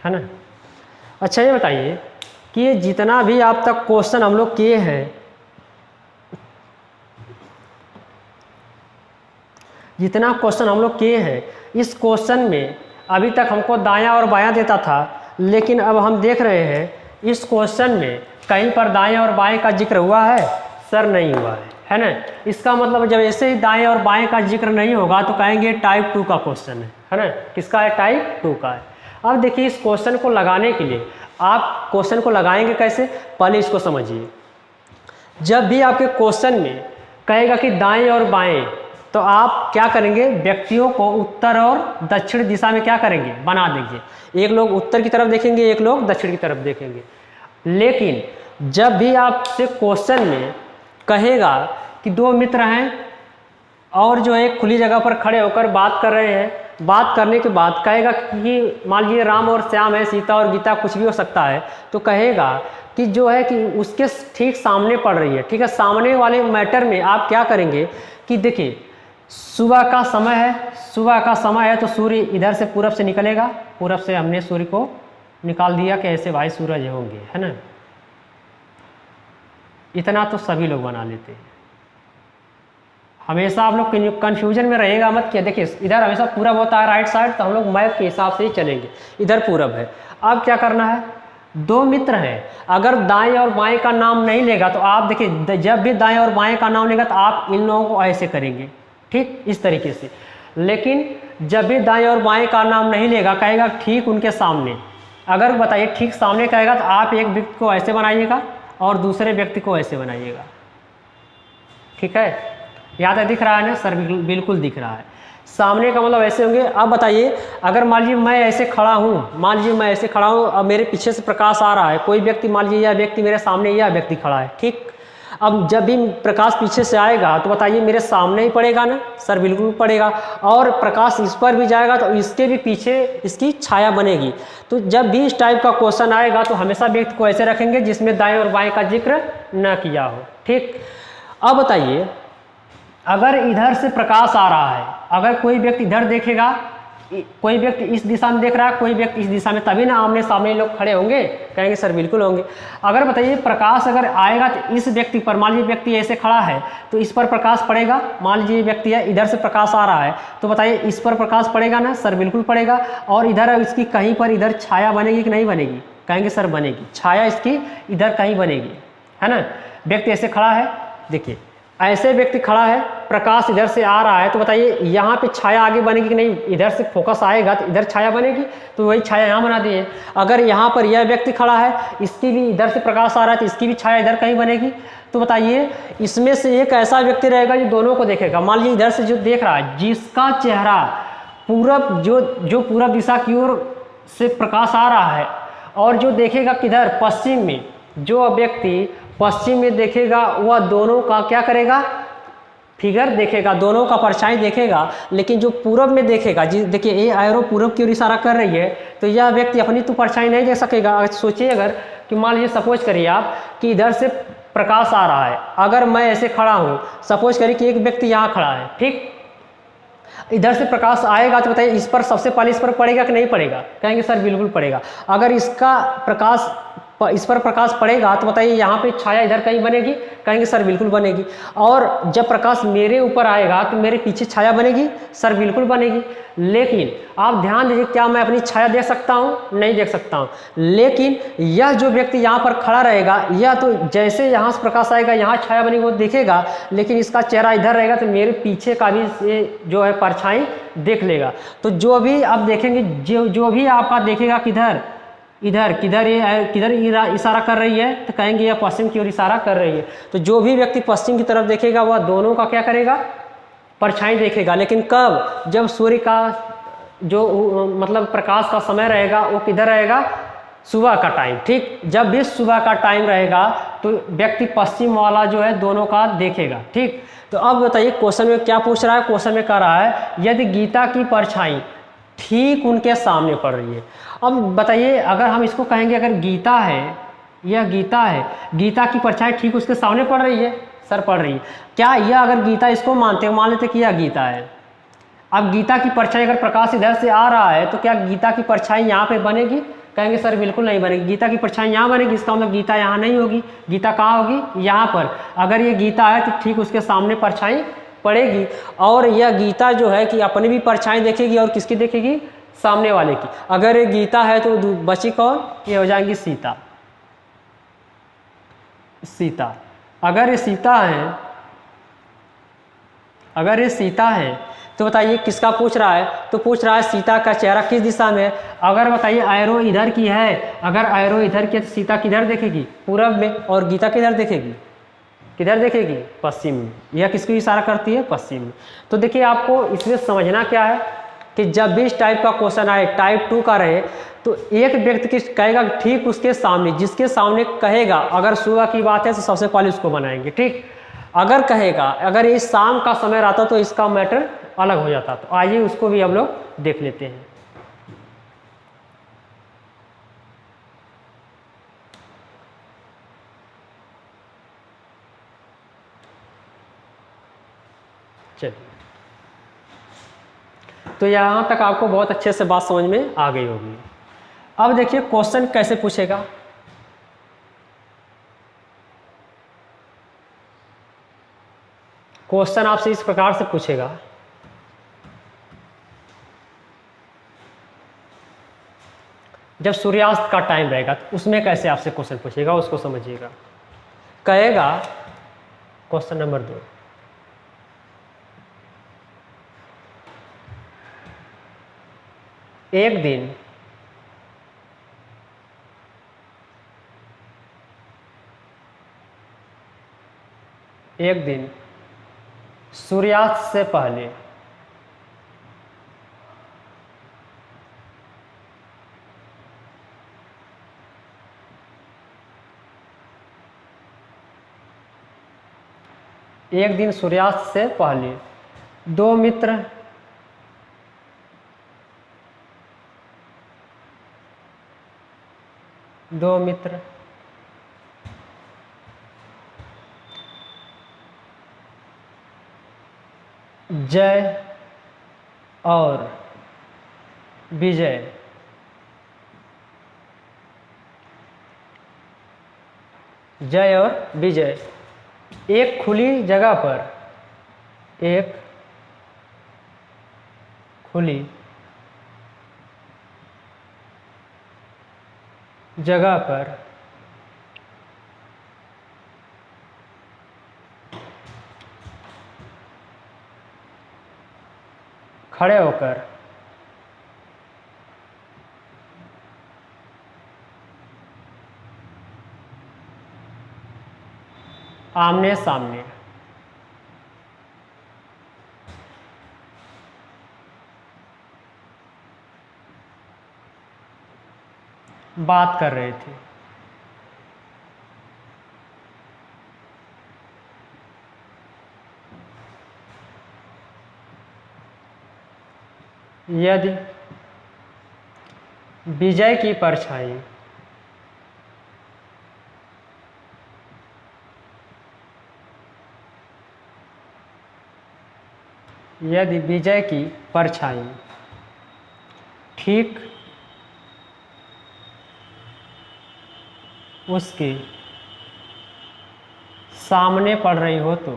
है ना। अच्छा ये बताइए कि ये जितना भी आप तक क्वेश्चन हम लोग किए हैं, जितना क्वेश्चन हम लोग किए हैं, इस क्वेश्चन में अभी तक हमको दायां और बायां देता था, लेकिन अब हम देख रहे हैं इस क्वेश्चन में कहीं पर दाएं और बाएं का जिक्र हुआ है? सर नहीं हुआ है ना। इसका मतलब जब ऐसे ही दाएं और बाएं का जिक्र नहीं होगा तो कहेंगे टाइप 2 का क्वेश्चन है ना। किसका है? टाइप 2 का है। अब देखिए इस क्वेश्चन को लगाने के लिए आप क्वेश्चन को लगाएंगे कैसे, पहले इसको समझिए। जब भी आपके क्वेश्चन में कहेगा कि दाएं और बाएं, तो आप क्या करेंगे? व्यक्तियों को उत्तर और दक्षिण दिशा में क्या करेंगे? बना देंगे। एक लोग उत्तर की तरफ देखेंगे, एक लोग दक्षिण की तरफ देखेंगे। लेकिन जब भी आपसे क्वेश्चन में कहेगा कि दो मित्र हैं और जो एक खुली जगह पर खड़े होकर बात कर रहे हैं, बात करने के बाद कहेगा कि मान लीजिए राम और श्याम है, सीता और गीता, कुछ भी हो सकता है, तो कहेगा कि जो है कि उसके ठीक सामने पड़ रही है। ठीक है, सामने वाले मैटर में आप क्या करेंगे कि देखिए सुबह का समय है, सुबह का समय है तो सूर्य इधर से पूरब से निकलेगा, पूरब से हमने सूर्य को निकाल दिया कि ऐसे भाई सूरज होंगे, है ना। इतना तो सभी लोग बना लेते हैं। हमेशा आप लोग कन्फ्यूजन में रहेगा मत कि देखिए इधर हमेशा पूरब होता है राइट साइड, तो हम लोग मैप के हिसाब से ही चलेंगे, इधर पूरब है। अब क्या करना है? दो मित्र हैं, अगर दाएं और बाएं का नाम नहीं लेगा तो आप देखिए जब भी दाएं और बाएं का नाम लेगा तो आप इन लोगों को ऐसे करेंगे, ठीक इस तरीके से। लेकिन जब भी दाएं और बाएं का नाम नहीं लेगा, कहेगा ठीक उनके सामने। अगर बताइए ठीक सामने कहेगा तो आप एक व्यक्ति को ऐसे बनाइएगा और दूसरे व्यक्ति को ऐसे बनाइएगा। ठीक है, याद है? दिख रहा है ना सर? बिल्कुल दिख रहा है। सामने का मतलब ऐसे होंगे। अब बताइए अगर मान लीजिए मैं ऐसे खड़ा हूँ, मान लीजिए मैं ऐसे खड़ा हूँ, अब मेरे पीछे से प्रकाश आ रहा है, कोई व्यक्ति मान लीजिए यह व्यक्ति मेरे सामने, यह व्यक्ति खड़ा है, ठीक। अब जब भी प्रकाश पीछे से आएगा तो बताइए मेरे सामने ही पड़ेगा ना सर, बिल्कुल पड़ेगा। और प्रकाश इस पर भी जाएगा तो इसके भी पीछे इसकी छाया बनेगी। तो जब भी इस टाइप का क्वेश्चन आएगा तो हमेशा व्यक्ति को ऐसे रखेंगे जिसमें दाएं और बाएं का जिक्र न किया हो। ठीक, अब बताइए अगर इधर से प्रकाश आ रहा है, अगर कोई व्यक्ति इधर देखेगा, कोई व्यक्ति इस दिशा में देख रहा है, कोई व्यक्ति इस दिशा में, तभी ना आमने सामने लोग खड़े होंगे, कहेंगे सर बिल्कुल होंगे। अगर बताइए प्रकाश अगर आएगा तो इस व्यक्ति पर, मान लीजिए व्यक्ति ऐसे खड़ा है तो इस पर प्रकाश पड़ेगा। मान लीजिए व्यक्ति है, इधर से प्रकाश आ रहा है तो बताइए इस पर प्रकाश पड़ेगा ना सर, बिल्कुल पड़ेगा। और इधर इसकी कहीं पर इधर छाया बनेगी कि नहीं बनेगी, कहेंगे सर बनेगी, छाया इसकी इधर कहीं बनेगी, है ना। व्यक्ति ऐसे खड़ा है, देखिए ऐसे व्यक्ति खड़ा है, प्रकाश इधर से आ रहा है तो बताइए यहाँ पे छाया आगे बनेगी कि नहीं, इधर से फोकस आएगा तो इधर छाया बनेगी, तो वही छाया यहाँ बना दी है। अगर यहाँ पर यह व्यक्ति खड़ा है, इसकी भी इधर से प्रकाश आ रहा है तो इसकी भी छाया इधर कहीं बनेगी। तो बताइए इसमें से एक ऐसा व्यक्ति रहेगा जो दोनों को देखेगा। मान लीजिए इधर से जो देख रहा है, जिसका चेहरा पूरब, जो पूरब दिशा की ओर से प्रकाश आ रहा है, और जो देखेगा किधर, पश्चिम में, जो व्यक्ति पश्चिम में देखेगा वह दोनों का क्या करेगा, फिगर देखेगा, दोनों का परछाई देखेगा। लेकिन जो पूरब में देखेगा, जी देखिए ये एरो पूरब की ओर इशारा कर रही है, तो यह व्यक्ति अपनी तो परछाई नहीं देख सकेगा। अगर सोचिए अगर कि मान लीजिए सपोज करिए आप कि इधर से प्रकाश आ रहा है, अगर मैं ऐसे खड़ा हूँ, सपोज करिए कि एक व्यक्ति यहाँ खड़ा है, ठीक, इधर से प्रकाश आएगा तो बताइए इस पर सबसे पहले इस पर पड़ेगा कि नहीं पड़ेगा, कहेंगे सर बिल्कुल पड़ेगा। अगर इसका प्रकाश इस पर प्रकाश पड़ेगा तो बताइए यहाँ पे छाया इधर कहीं बनेगी, कहेंगे सर बिल्कुल बनेगी। और जब प्रकाश मेरे ऊपर आएगा तो मेरे पीछे छाया बनेगी, सर बिल्कुल बनेगी। लेकिन आप ध्यान दीजिए, क्या मैं अपनी छाया देख सकता हूँ, नहीं देख सकता हूँ। लेकिन यह जो व्यक्ति यहाँ पर खड़ा रहेगा, यह तो जैसे यहाँ से प्रकाश आएगा यहाँ छाया बनेगी वो देखेगा, लेकिन इसका चेहरा इधर रहेगा तो मेरे पीछे का भी ये जो है परछाई देख लेगा। तो जो भी आप देखेंगे, जो भी आपका देखेगा किधर, इधर किधर, ये किधर इशारा कर रही है, तो कहेंगे यह पश्चिम की ओर इशारा कर रही है। तो जो भी व्यक्ति पश्चिम की तरफ देखेगा वह दोनों का क्या करेगा, परछाई देखेगा। लेकिन कब, जब सूर्य का जो मतलब प्रकाश का समय रहेगा वो किधर रहेगा, सुबह का टाइम। ठीक, जब भी सुबह का टाइम रहेगा तो व्यक्ति पश्चिम वाला जो है दोनों का देखेगा। ठीक, तो अब बताइए क्वेश्चन में क्या पूछ रहा है, क्वेश्चन में कह रहा है यदि गीता की परछाई ठीक उनके सामने पड़ रही है। अब बताइए अगर हम इसको कहेंगे, अगर गीता है, यह गीता है, गीता की परछाई ठीक उसके सामने पड़ रही है, सर पड़ रही है, क्या यह अगर गीता इसको मानते हैं, मान लेते कि यह गीता है। अब गीता की परछाई अगर प्रकाश इधर से आ रहा है तो क्या गीता की परछाई यहाँ पे बनेगी, कहेंगे सर बिल्कुल नहीं बनेगी। गीता की परछाई यहाँ बनेगी, इसका मतलब गीता यहाँ नहीं होगी, गीता कहाँ होगी, यहाँ पर। अगर ये गीता है तो ठीक उसके सामने परछाई पड़ेगी। और यह गीता जो है कि अपनी भी परछाई देखेगी और किसकी देखेगी, सामने वाले की। अगर ये गीता है तो बची कौन, ये हो जाएंगी सीता, सीता। अगर ये सीता है, अगर ये सीता है तो बताइए किसका पूछ रहा है, तो पूछ रहा है सीता का चेहरा किस दिशा में है। अगर बताइए एरो इधर की है, अगर एरो इधर की है तो सीता किधर देखेगी, पूरब में, और गीता किधर देखेगी, किधर देखेगी, पश्चिम में। यह किसको इशारा करती है, पश्चिम में। तो देखिए आपको इसमें समझना क्या है कि जब भी इस टाइप का क्वेश्चन आए, टाइप 2 का रहे, तो एक व्यक्ति किस कहेगा ठीक उसके सामने, जिसके सामने कहेगा, अगर सुबह की बात है तो सबसे पहले उसको बनाएंगे। ठीक, अगर कहेगा, अगर ये शाम का समय रहता तो इसका मैटर अलग हो जाता। तो आइए उसको भी हम लोग देख लेते हैं। चलिए, तो यहाँ तक आपको बहुत अच्छे से बात समझ में आ गई होगी। अब देखिए क्वेश्चन कैसे पूछेगा। क्वेश्चन आपसे इस प्रकार से पूछेगा, जब सूर्यास्त का टाइम रहेगा तो उसमें कैसे आपसे क्वेश्चन पूछेगा, उसको समझिएगा। कहेगा क्वेश्चन नंबर 2, एक दिन सूर्यास्त से पहले एक दिन सूर्यास्त से पहले दो मित्र जय और विजय एक खुली जगह पर खड़े होकर आमने सामने बात कर रहे थे। यदि विजय की परछाई ठीक उसके सामने पड़ रही हो तो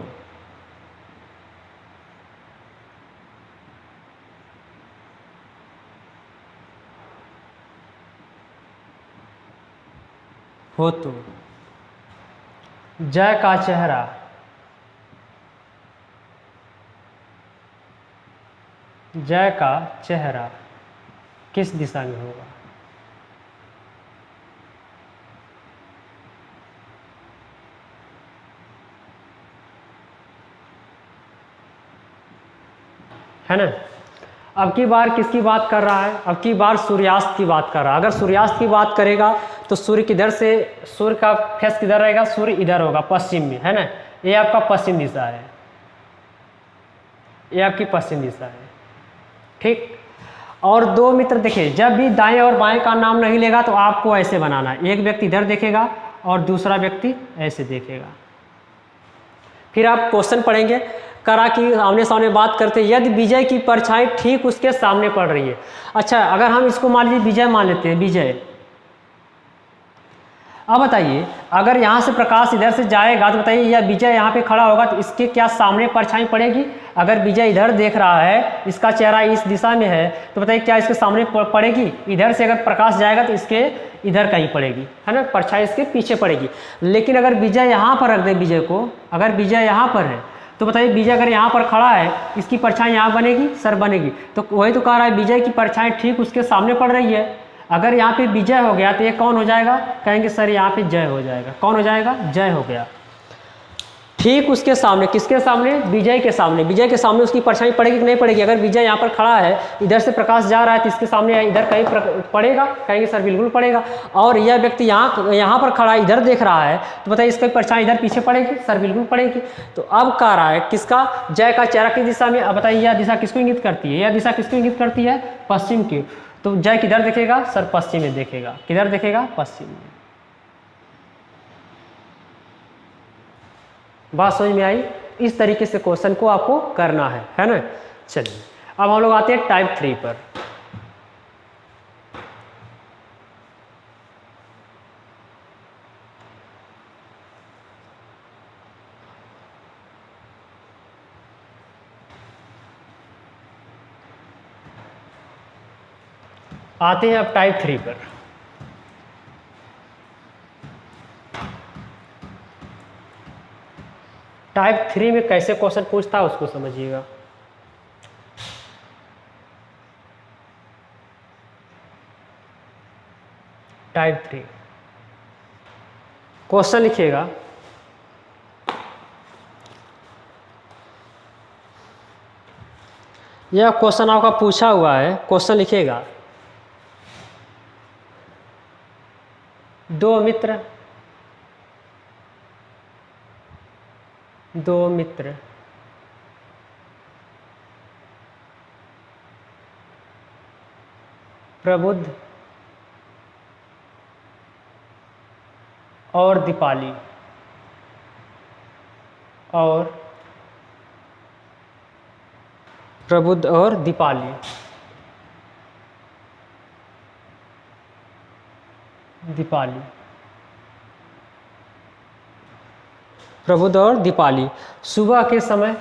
जय का चेहरा किस दिशा में होगा? है ना। अब की बार किसकी बात कर रहा है? अब की बार सूर्यास्त की बात कर रहा है। अगर सूर्यास्त की बात करेगा तो सूर्य किधर से, सूर्य का फेस किधर रहेगा? सूर्य इधर होगा, पश्चिम में, है ना। ये आपका पश्चिम दिशा है, ये आपकी पश्चिम दिशा है, ठीक। और दो मित्र देखिए, जब भी दाएं और बाएं का नाम नहीं लेगा तो आपको ऐसे बनाना है। एक व्यक्ति इधर देखेगा और दूसरा व्यक्ति ऐसे देखेगा। फिर आप क्वेश्चन पढ़ेंगे, करा कि आमने सामने बात करते, यदि विजय की परछाई ठीक उसके सामने पड़ रही है। अच्छा, अगर हम इसको मान लीजिए विजय मान लेते हैं, विजय। अब बताइए, अगर यहाँ से प्रकाश इधर से जाएगा तो बताइए, या विजय यहाँ पे खड़ा होगा तो इसके क्या सामने परछाई पड़ेगी? अगर विजय इधर देख रहा है, इसका चेहरा इस दिशा में है, तो बताइए क्या इसके सामने पड़ेगी? इधर से अगर प्रकाश जाएगा तो इसके इधर कहीं पड़ेगी, है ना, परछाई इसके पीछे पड़ेगी। लेकिन अगर विजय यहाँ पर रख दे, विजय को, अगर विजय यहाँ पर है तो बताइए, विजय अगर यहाँ पर खड़ा है, इसकी परछाई यहाँ बनेगी, सर बनेगी। तो वही तो कह रहा है, विजय की परछाई ठीक उसके सामने पड़ रही है। अगर यहाँ पे विजय हो गया तो ये कौन हो जाएगा? कहेंगे सर यहाँ पे जय हो जाएगा। कौन हो जाएगा? जय हो गया। ठीक उसके सामने, किसके सामने? विजय के सामने। विजय के सामने उसकी परछाई पड़ेगी कि नहीं पड़ेगी? अगर विजय यहाँ पर खड़ा है, इधर से प्रकाश जा रहा है, तो इसके सामने इधर कहीं पड़ेगा? कहेंगे सर बिल्कुल पड़ेगा। और यह व्यक्ति यहाँ पर खड़ा है, इधर देख रहा है, तो बताइए इसकी परछाई इधर पीछे पड़ेगी? सर बिल्कुल पड़ेगी। तो अब कह रहा है किसका? जय का चेहरा किस दिशा में? अब बताइए, यह दिशा किसको इंगित करती है? यह दिशा किसको इंगित करती है? पश्चिम की। तो जय किधर देखेगा? सर पश्चिम में देखेगा। किधर देखेगा? पश्चिम में। बात समझ में आई? इस तरीके से क्वेश्चन को आपको करना है ना। चलिए, अब हम लोग आते हैं टाइप 3 पर। आते हैं अब टाइप 3 पर। टाइप 3 में कैसे क्वेश्चन पूछता है उसको समझिएगा। टाइप 3 क्वेश्चन लिखिएगा, यह क्वेश्चन आपका पूछा हुआ है। क्वेश्चन लिखिएगा, दो मित्र दो मित्र प्रबुद्ध और दीपाली और प्रबुद्ध और दीपाली प्रबुद्ध और दीपाली सुबह के समय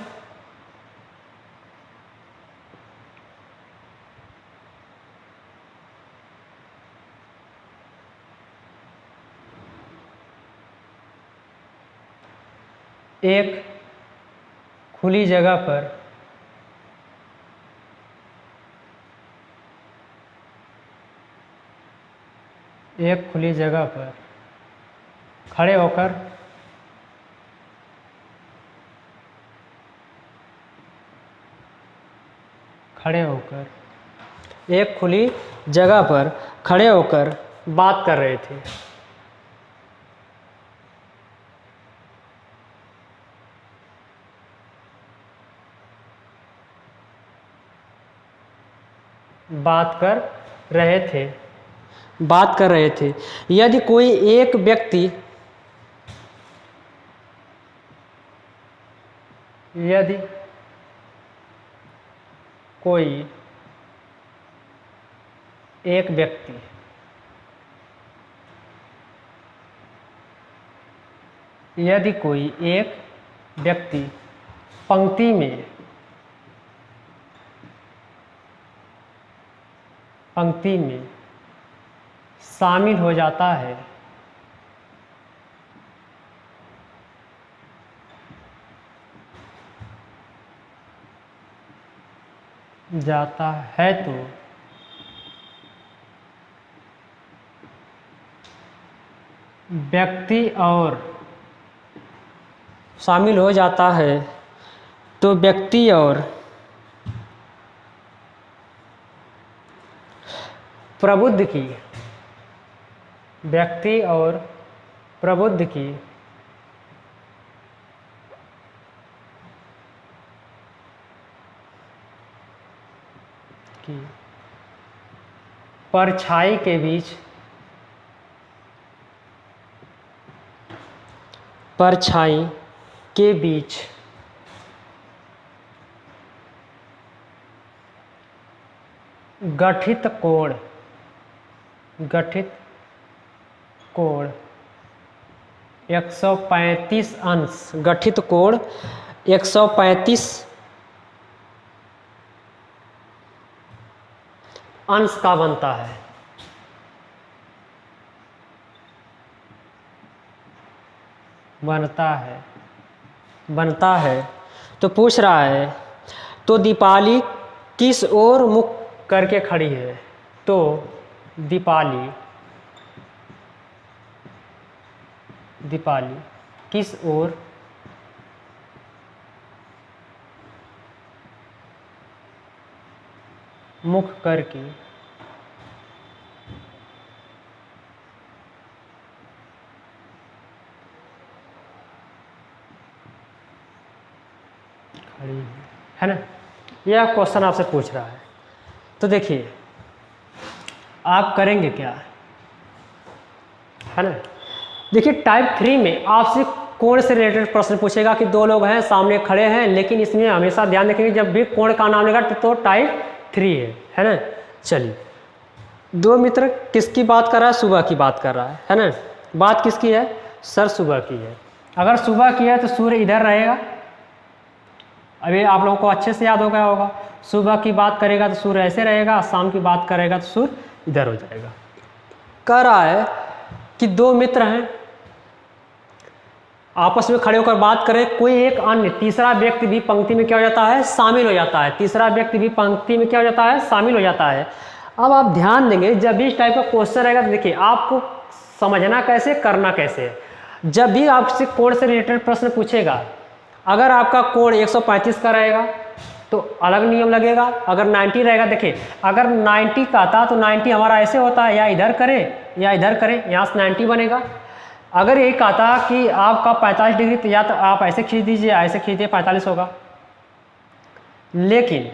एक खुली जगह पर खड़े होकर एक खुली जगह पर खड़े होकर बात कर रहे थे। बात कर रहे थे। यदि कोई एक व्यक्ति पंक्ति में शामिल हो जाता है तो व्यक्ति और प्रबुद्ध की परछाई के बीच गठित कोण 135 अंश गठित कोण 135 अंश का बनता है। तो पूछ रहा है तो दीपाली किस ओर मुख करके खड़ी है। तो दीपाली किस ओर मुख करके खड़ी है ना। यह क्वेश्चन आपसे पूछ रहा है। तो देखिए आप करेंगे क्या, है ना। देखिए टाइप 3 में आपसे कोण से रिलेटेड प्रश्न पूछेगा कि दो लोग हैं सामने खड़े हैं, लेकिन इसमें हमेशा ध्यान रखेंगे जब भी कोण का नाम लेगा तो टाइप 3 है ना। चलिए दो मित्र किसकी बात कर रहा है, सुबह की बात कर रहा है ना। बात किसकी है, सर सुबह की है। अगर सुबह की है तो सूर्य इधर रहेगा, अभी आप लोगों को अच्छे से याद हो गया होगा। सुबह की बात करेगा तो सूर्य ऐसे रहेगा, शाम की बात करेगा तो सूर्य इधर हो जाएगा। कह रहा है कि दो मित्र हैं आपस में खड़े होकर बात करें, कोई एक अन्य तीसरा व्यक्ति भी पंक्ति में क्या हो जाता है, शामिल हो जाता है। तीसरा व्यक्ति भी पंक्ति में क्या हो जाता है, शामिल हो जाता है। अब आप ध्यान देंगे जब भी इस टाइप का क्वेश्चन रहेगा तो देखिए आपको समझना कैसे, करना कैसे है। जब भी आपसे कोण से रिलेटेड प्रश्न पूछेगा, अगर आपका कोण 135 का रहेगा तो अलग नियम लगेगा। अगर 90 रहेगा, देखिए अगर 90 का था तो 90 हमारा ऐसे होता है, या इधर करें या इधर करें, यहाँ से 90 बनेगा। अगर ये कहता कि आपका 45 डिग्री, तो या तो आप ऐसे खींच दीजिए, ऐसे खींचिए 45 होगा। लेकिन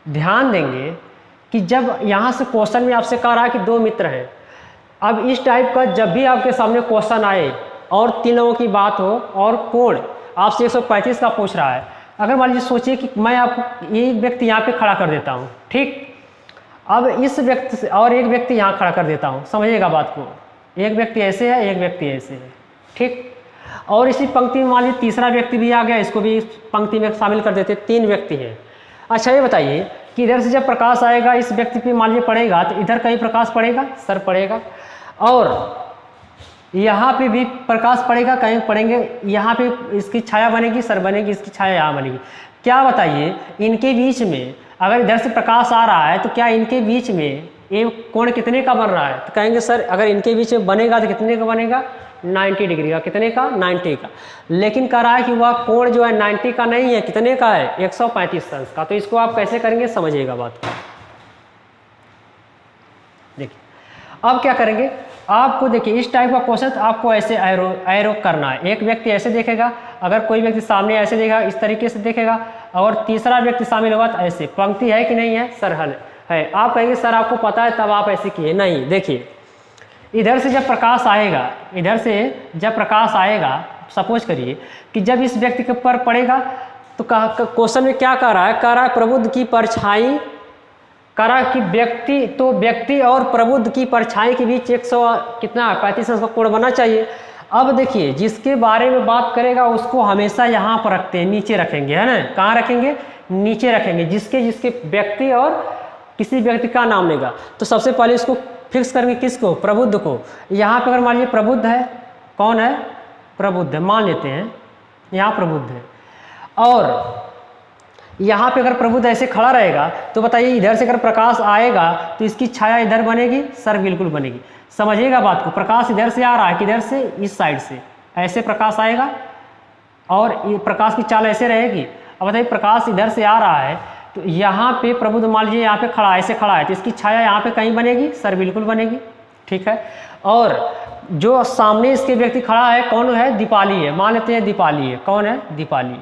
ध्यान देंगे कि जब यहाँ से क्वेश्चन में आपसे कह रहा है कि दो मित्र हैं, अब इस टाइप का जब भी आपके सामने क्वेश्चन आए और तीन लोगों की बात हो और कोण आपसे 135 का पूछ रहा है, अगर मान लीजिए सोचिए कि मैं आपको एक व्यक्ति यहाँ पे खड़ा कर देता हूँ, ठीक, अब इस व्यक्ति से और एक व्यक्ति यहाँ खड़ा कर देता हूँ, समझिएगा बात को, एक व्यक्ति ऐसे है, एक व्यक्ति ऐसे है, ठीक, और इसी पंक्ति में मान लीजिए तीसरा व्यक्ति भी आ गया, इसको भी इस पंक्ति में शामिल कर देते, तीन व्यक्ति हैं। अच्छा ये बताइए कि इधर से जब प्रकाश आएगा इस व्यक्ति पे मान लीजिए पड़ेगा, तो इधर कहीं प्रकाश पड़ेगा, सर पड़ेगा, और यहाँ पे भी प्रकाश पड़ेगा, कहीं पड़ेंगे, यहाँ पे इसकी छाया बनेगी, सर बनेगी, इसकी छाया यहाँ बनेगी। क्या बताइए इनके बीच में अगर इधर से प्रकाश आ रहा है तो क्या इनके बीच में ये कोण कितने का बन रहा है? तो कहेंगे सर अगर इनके बीच में बनेगा तो कितने का बनेगा? 90 डिग्री का। कितने का? 90 का। लेकिन कह रहा है कि वह कोण जो है 90 का नहीं है, कितने का है? 135 अंश का। तो इसको आप कैसे करेंगे समझिएगा बात को। देखिए अब क्या करेंगे, आपको देखिए इस टाइप का क्वेश्चन आपको ऐसे एरो करना है। एक व्यक्ति ऐसे देखेगा, अगर कोई व्यक्ति सामने ऐसे देखेगा, इस तरीके से देखेगा, और तीसरा व्यक्ति शामिल होगा तो ऐसे। पंक्ति है कि नहीं है? सर है। आप कहेंगे सर आपको पता है तब आप ऐसे किए। नहीं, देखिए इधर से जब प्रकाश आएगा, इधर से जब प्रकाश आएगा, सपोज करिए कि जब इस व्यक्ति के ऊपर पड़ेगा तो क्वेश्चन में क्या कह रहा है? कह रहा है प्रबुद्ध की परछाई, कह रहा है कि व्यक्ति और प्रबुद्ध की परछाई के बीच 135 अंश का कोण बनना चाहिए। अब देखिए जिसके बारे में बात करेगा उसको हमेशा यहाँ पर रखते हैं, नीचे रखेंगे, है ना? कहाँ रखेंगे? नीचे रखेंगे। जिसके व्यक्ति और किसी व्यक्ति का नाम लेगा तो सबसे पहले इसको फिक्स करेंगे, किसको? प्रबुद्ध को। यहाँ पे अगर मान लीजिए प्रबुद्ध है, कौन है? प्रबुद्ध है, मान लेते हैं यहाँ प्रबुद्ध है, और यहाँ पे अगर प्रबुद्ध ऐसे खड़ा रहेगा तो बताइए इधर से अगर प्रकाश आएगा तो इसकी छाया इधर बनेगी? सर बिल्कुल बनेगी। समझिएगा बात को। प्रकाश इधर से आ रहा है, किधर से? इस साइड से ऐसे प्रकाश आएगा और ये प्रकाश की चाल ऐसे रहेगी। अब बताइए प्रकाश इधर से आ रहा है तो यहाँ पे प्रबुद्ध मान लीजिए यहाँ पे खड़ा, ऐसे खड़ा है, तो इसकी छाया यहाँ पे कहीं बनेगी? सर बिल्कुल बनेगी, ठीक है। और जो सामने इसके व्यक्ति खड़ा है कौन है? दीपाली है, मान लेते हैं दीपाली है। कौन है? दीपाली।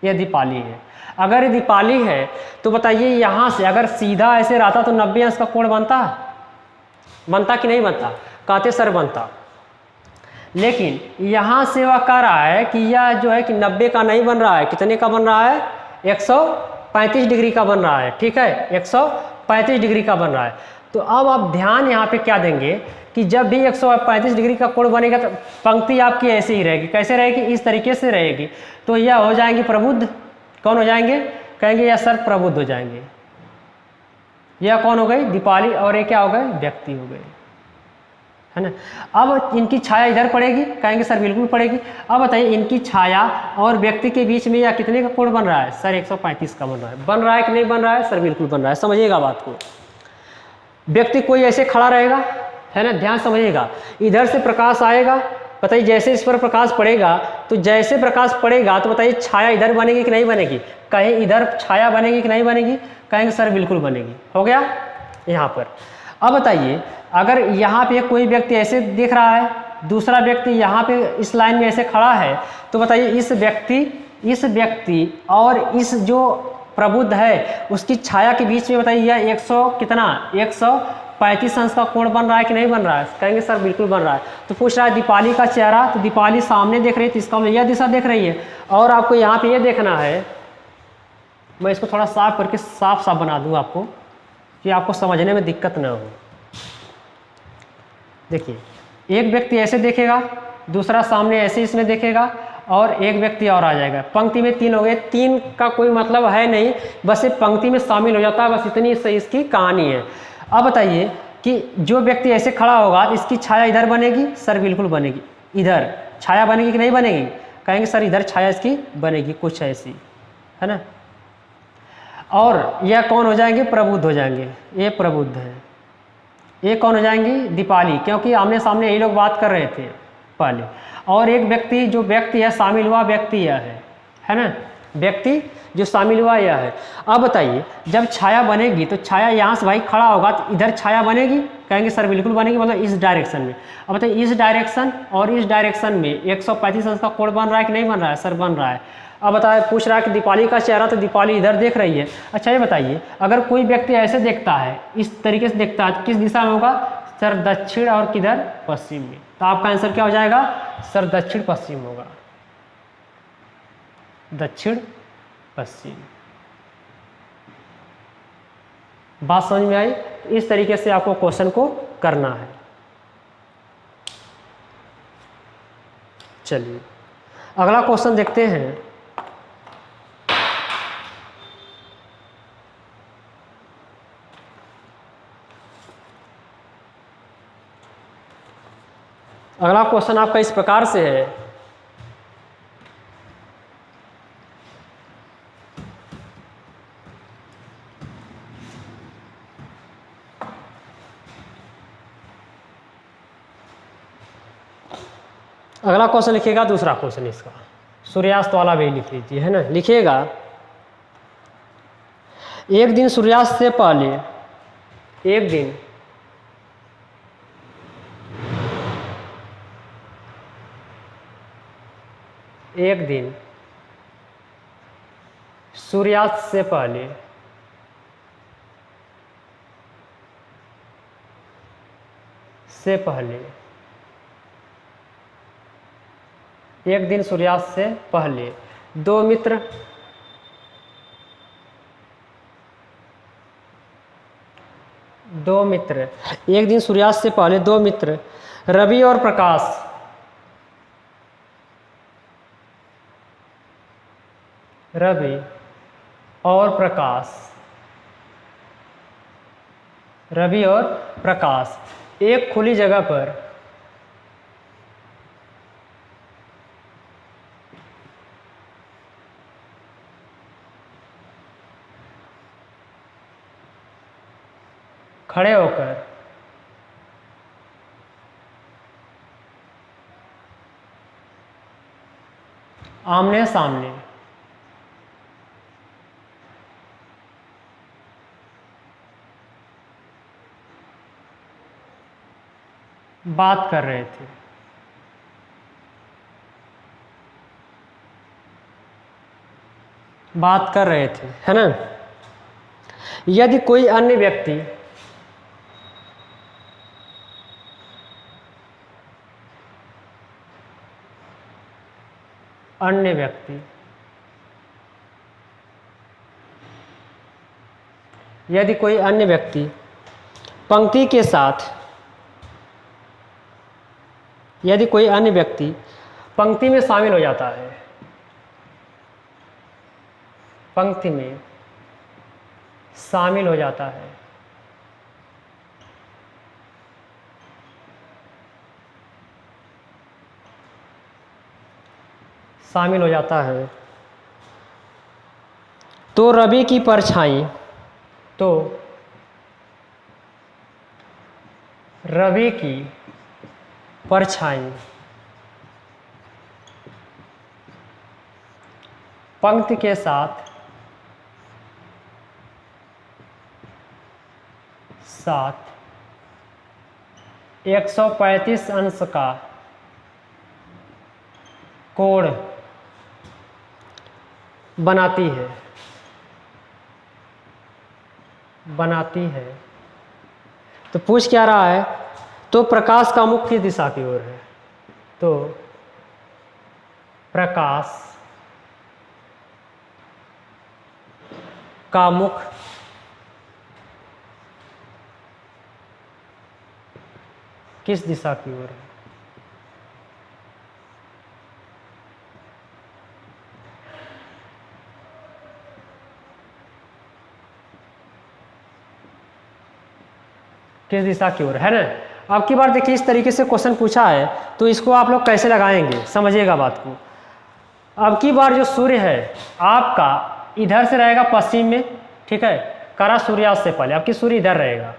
ये दीपाली है। अगर ये दीपाली है तो बताइए यहाँ से अगर सीधा ऐसे रहता तो 90 अंश का कोण बनता कि नहीं बनता? कहते सर बनता। लेकिन यहाँ से वह कह रहा है कि यह जो है कि 90 का नहीं बन रहा है, कितने का बन रहा है? 135 डिग्री का बन रहा है, ठीक है, 135 डिग्री का बन रहा है। तो अब आप ध्यान यहाँ पे क्या देंगे कि जब भी 135 डिग्री का कोण बनेगा तो पंक्ति आपकी ऐसे ही रहेगी। कैसे रहेगी? इस तरीके से रहेगी। तो यह हो जाएंगे प्रबुद्ध। कौन हो जाएंगे? कहेंगे यह सर प्रबुद्ध हो जाएंगे। यह कौन हो गई? दीपाली। और ये क्या हो गए? व्यक्ति हो गए, है ना। अब इनकी छाया इधर पड़ेगी, कहेंगे सर बिल्कुल पड़ेगी। अब बताइए इनकी छाया और व्यक्ति के बीच में या कितने का कोण बन रहा है? सर 135 का बन रहा है। बन रहा है कि नहीं बन रहा है? सर बिल्कुल बन रहा है। समझिएगा बात को। व्यक्ति कोई ऐसे खड़ा रहेगा, है ना, ध्यान समझिएगा। इधर से प्रकाश आएगा, बताइए जैसे इस पर प्रकाश पड़ेगा तो जैसे प्रकाश पड़ेगा तो बताइए छाया इधर बनेगी कि नहीं बनेगी? कहीं इधर छाया बनेगी कि नहीं बनेगी? कहेंगे सर बिल्कुल बनेगी। हो गया यहाँ पर। अब बताइए अगर यहाँ पे कोई व्यक्ति ऐसे देख रहा है, दूसरा व्यक्ति यहाँ पे इस लाइन में ऐसे खड़ा है, तो बताइए इस व्यक्ति और इस जो प्रबुद्ध है उसकी छाया के बीच में बताइए यह 135 अंश का कोण बन रहा है कि नहीं बन रहा है? कहेंगे सर बिल्कुल बन रहा है। तो पूछ रहा है दीपाली का चेहरा, तो दीपाली सामने देख रही है तो इसका यह दिशा देख रही है, और आपको यहाँ पे यह देखना है, मैं इसको थोड़ा साफ करके साफ बना दूँ आपको कि आपको समझने में दिक्कत न हो। देखिए एक व्यक्ति ऐसे देखेगा, दूसरा सामने ऐसे इसमें देखेगा, और एक व्यक्ति और आ जाएगा। पंक्ति में 3 हो गए। 3 का कोई मतलब है नहीं, बस ये पंक्ति में शामिल हो जाता है, बस इतनी सही इसकी कहानी है। अब बताइए कि जो व्यक्ति ऐसे खड़ा होगा तो इसकी छाया इधर बनेगी? सर बिल्कुल बनेगी। इधर छाया बनेगी कि नहीं बनेगी? कहेंगे सर इधर छाया इसकी बनेगी, कुछ ऐसी, है ना। और यह कौन हो जाएंगे? प्रबुद्ध हो जाएंगे। ये प्रबुद्ध है। ये कौन हो जाएंगी? दीपाली, क्योंकि आमने सामने यही लोग बात कर रहे थे पहले। और एक व्यक्ति जो व्यक्ति है शामिल हुआ व्यक्ति यह है ना। व्यक्ति जो शामिल हुआ यह है। अब बताइए जब छाया बनेगी तो छाया यहाँ से भाई खड़ा होगा तो इधर छाया बनेगी, कहेंगे सर बिल्कुल बनेगी, मतलब इस डायरेक्शन में। अब बताइए इस डायरेक्शन और इस डायरेक्शन में 135 अंश का कोण बन रहा है कि नहीं बन रहा है? सर बन रहा है। अब बताए पूछ रहा है कि दीपाली का चेहरा, तो दीपाली इधर देख रही है। अच्छा ये बताइए अगर कोई व्यक्ति ऐसे देखता है, इस तरीके से देखता है, तो किस दिशा में होगा? सर दक्षिण और किधर? पश्चिम में। तो आपका आंसर क्या हो जाएगा? सर दक्षिण पश्चिम होगा, दक्षिण पश्चिम। बात समझ में आई? इस तरीके से आपको क्वेश्चन को करना है। चलिए अगला क्वेश्चन देखते हैं। अगला क्वेश्चन आपका इस प्रकार से है, अगला क्वेश्चन लिखिएगा, दूसरा क्वेश्चन इसका सूर्यास्त वाला भी लिख लीजिए, है ना। लिखिएगा एक दिन सूर्यास्त से पहले, एक दिन सूर्यास्त से पहले एक दिन सूर्यास्त से पहले दो मित्र एक दिन सूर्यास्त से पहले दो मित्र रवि और प्रकाश एक खुली जगह पर खड़े होकर आमने सामने बात कर रहे थे। है ना। यदि कोई अन्य व्यक्ति पंक्ति के साथ पंक्ति में शामिल हो जाता है, तो रवि की परछाई पंक्ति के साथ 135 अंश का कोण बनाती है। तो पूछ क्या रहा है? तो प्रकाश का मुख किस दिशा की ओर है? तो प्रकाश का मुख किस दिशा की ओर है? किस दिशा की ओर है ना। अब की बार देखिए इस तरीके से क्वेश्चन पूछा है तो इसको आप लोग कैसे लगाएंगे, समझिएगा बात को। अब की बार जो सूर्य है आपका इधर से रहेगा पश्चिम में, ठीक है, करा सूर्यास्त से पहले, आपकी सूर्य इधर रहेगा।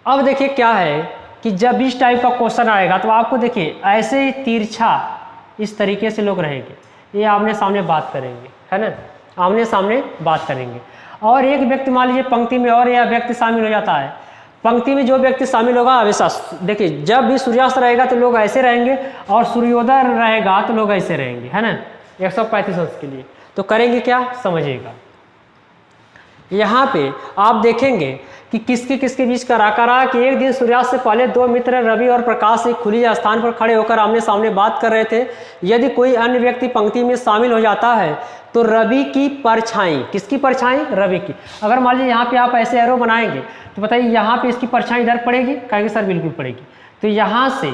अब देखिए क्या है कि जब इस टाइप का क्वेश्चन आएगा तो आपको देखिए ऐसे ही तिरछा इस तरीके से लोग रहेंगे, ये आमने सामने बात करेंगे, है ना, आमने सामने बात करेंगे। और एक व्यक्ति मान लीजिए पंक्ति में और यह व्यक्ति शामिल हो जाता है। पंक्ति में जो व्यक्ति शामिल होगा हमेशा देखिए, जब भी सूर्यास्त रहेगा तो लोग ऐसे रहेंगे और सूर्योदय रहेगा तो लोग ऐसे रहेंगे, है ना, 135 अंश के लिए। तो करेंगे क्या, समझिएगा। यहाँ पे आप देखेंगे कि किसके किसके बीच करा कि एक दिन सूर्यास्त से पहले दो मित्र रवि और प्रकाश एक खुली स्थान पर खड़े होकर आमने सामने बात कर रहे थे। यदि कोई अन्य व्यक्ति पंक्ति में शामिल हो जाता है तो रवि की परछाई, किसकी परछाई, रवि की। अगर मान लीजिए यहाँ पे आप ऐसे एरो बनाएंगे तो बताइए यहाँ पे इसकी परछाई इधर पड़ेगी, कहेंगे सर बिल्कुल पड़ेगी। तो यहाँ से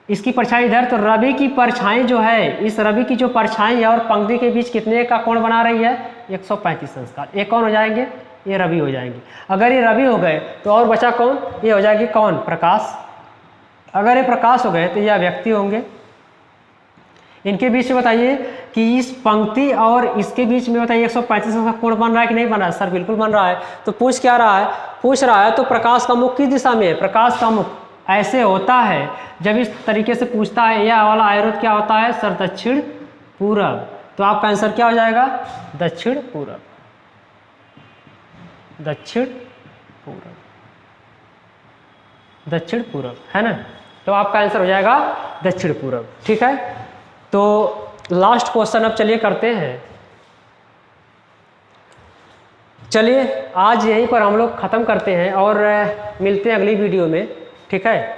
इसकी परछाई इधर, तो रवि की परछाई जो है, इस रवि की जो परछाई है और पंक्ति के बीच कितने का कोण बना रही है, 135 अंश का। ये कौन हो जाएंगे, ये रवि हो जाएंगे। अगर ये रवि हो गए तो और बचा कौन, ये हो जाएगी कौन, प्रकाश। अगर ये प्रकाश हो गए तो ये व्यक्ति होंगे। इनके बीच में बताइए कि इस पंक्ति और इसके बीच में बताइए 135 का कोण बन रहा है कि नहीं बन रहा है, सर बिल्कुल बन रहा है। तो पूछ क्या रहा है, पूछ रहा है तो प्रकाश का मुख किस दिशा में है, प्रकाश का मुख ऐसे होता है। जब इस तरीके से पूछता है यह वाला आयत क्या होता है, सर दक्षिण पूरब। तो आपका आंसर क्या हो जाएगा, दक्षिण पूरब, दक्षिण पूरब, दक्षिण पूरब, है ना। तो आपका आंसर हो जाएगा दक्षिण पूरब, ठीक है। तो लास्ट क्वेश्चन अब चलिए करते हैं। चलिए आज यहीं पर हम लोग ख़त्म करते हैं और मिलते हैं अगली वीडियो में, ठीक है।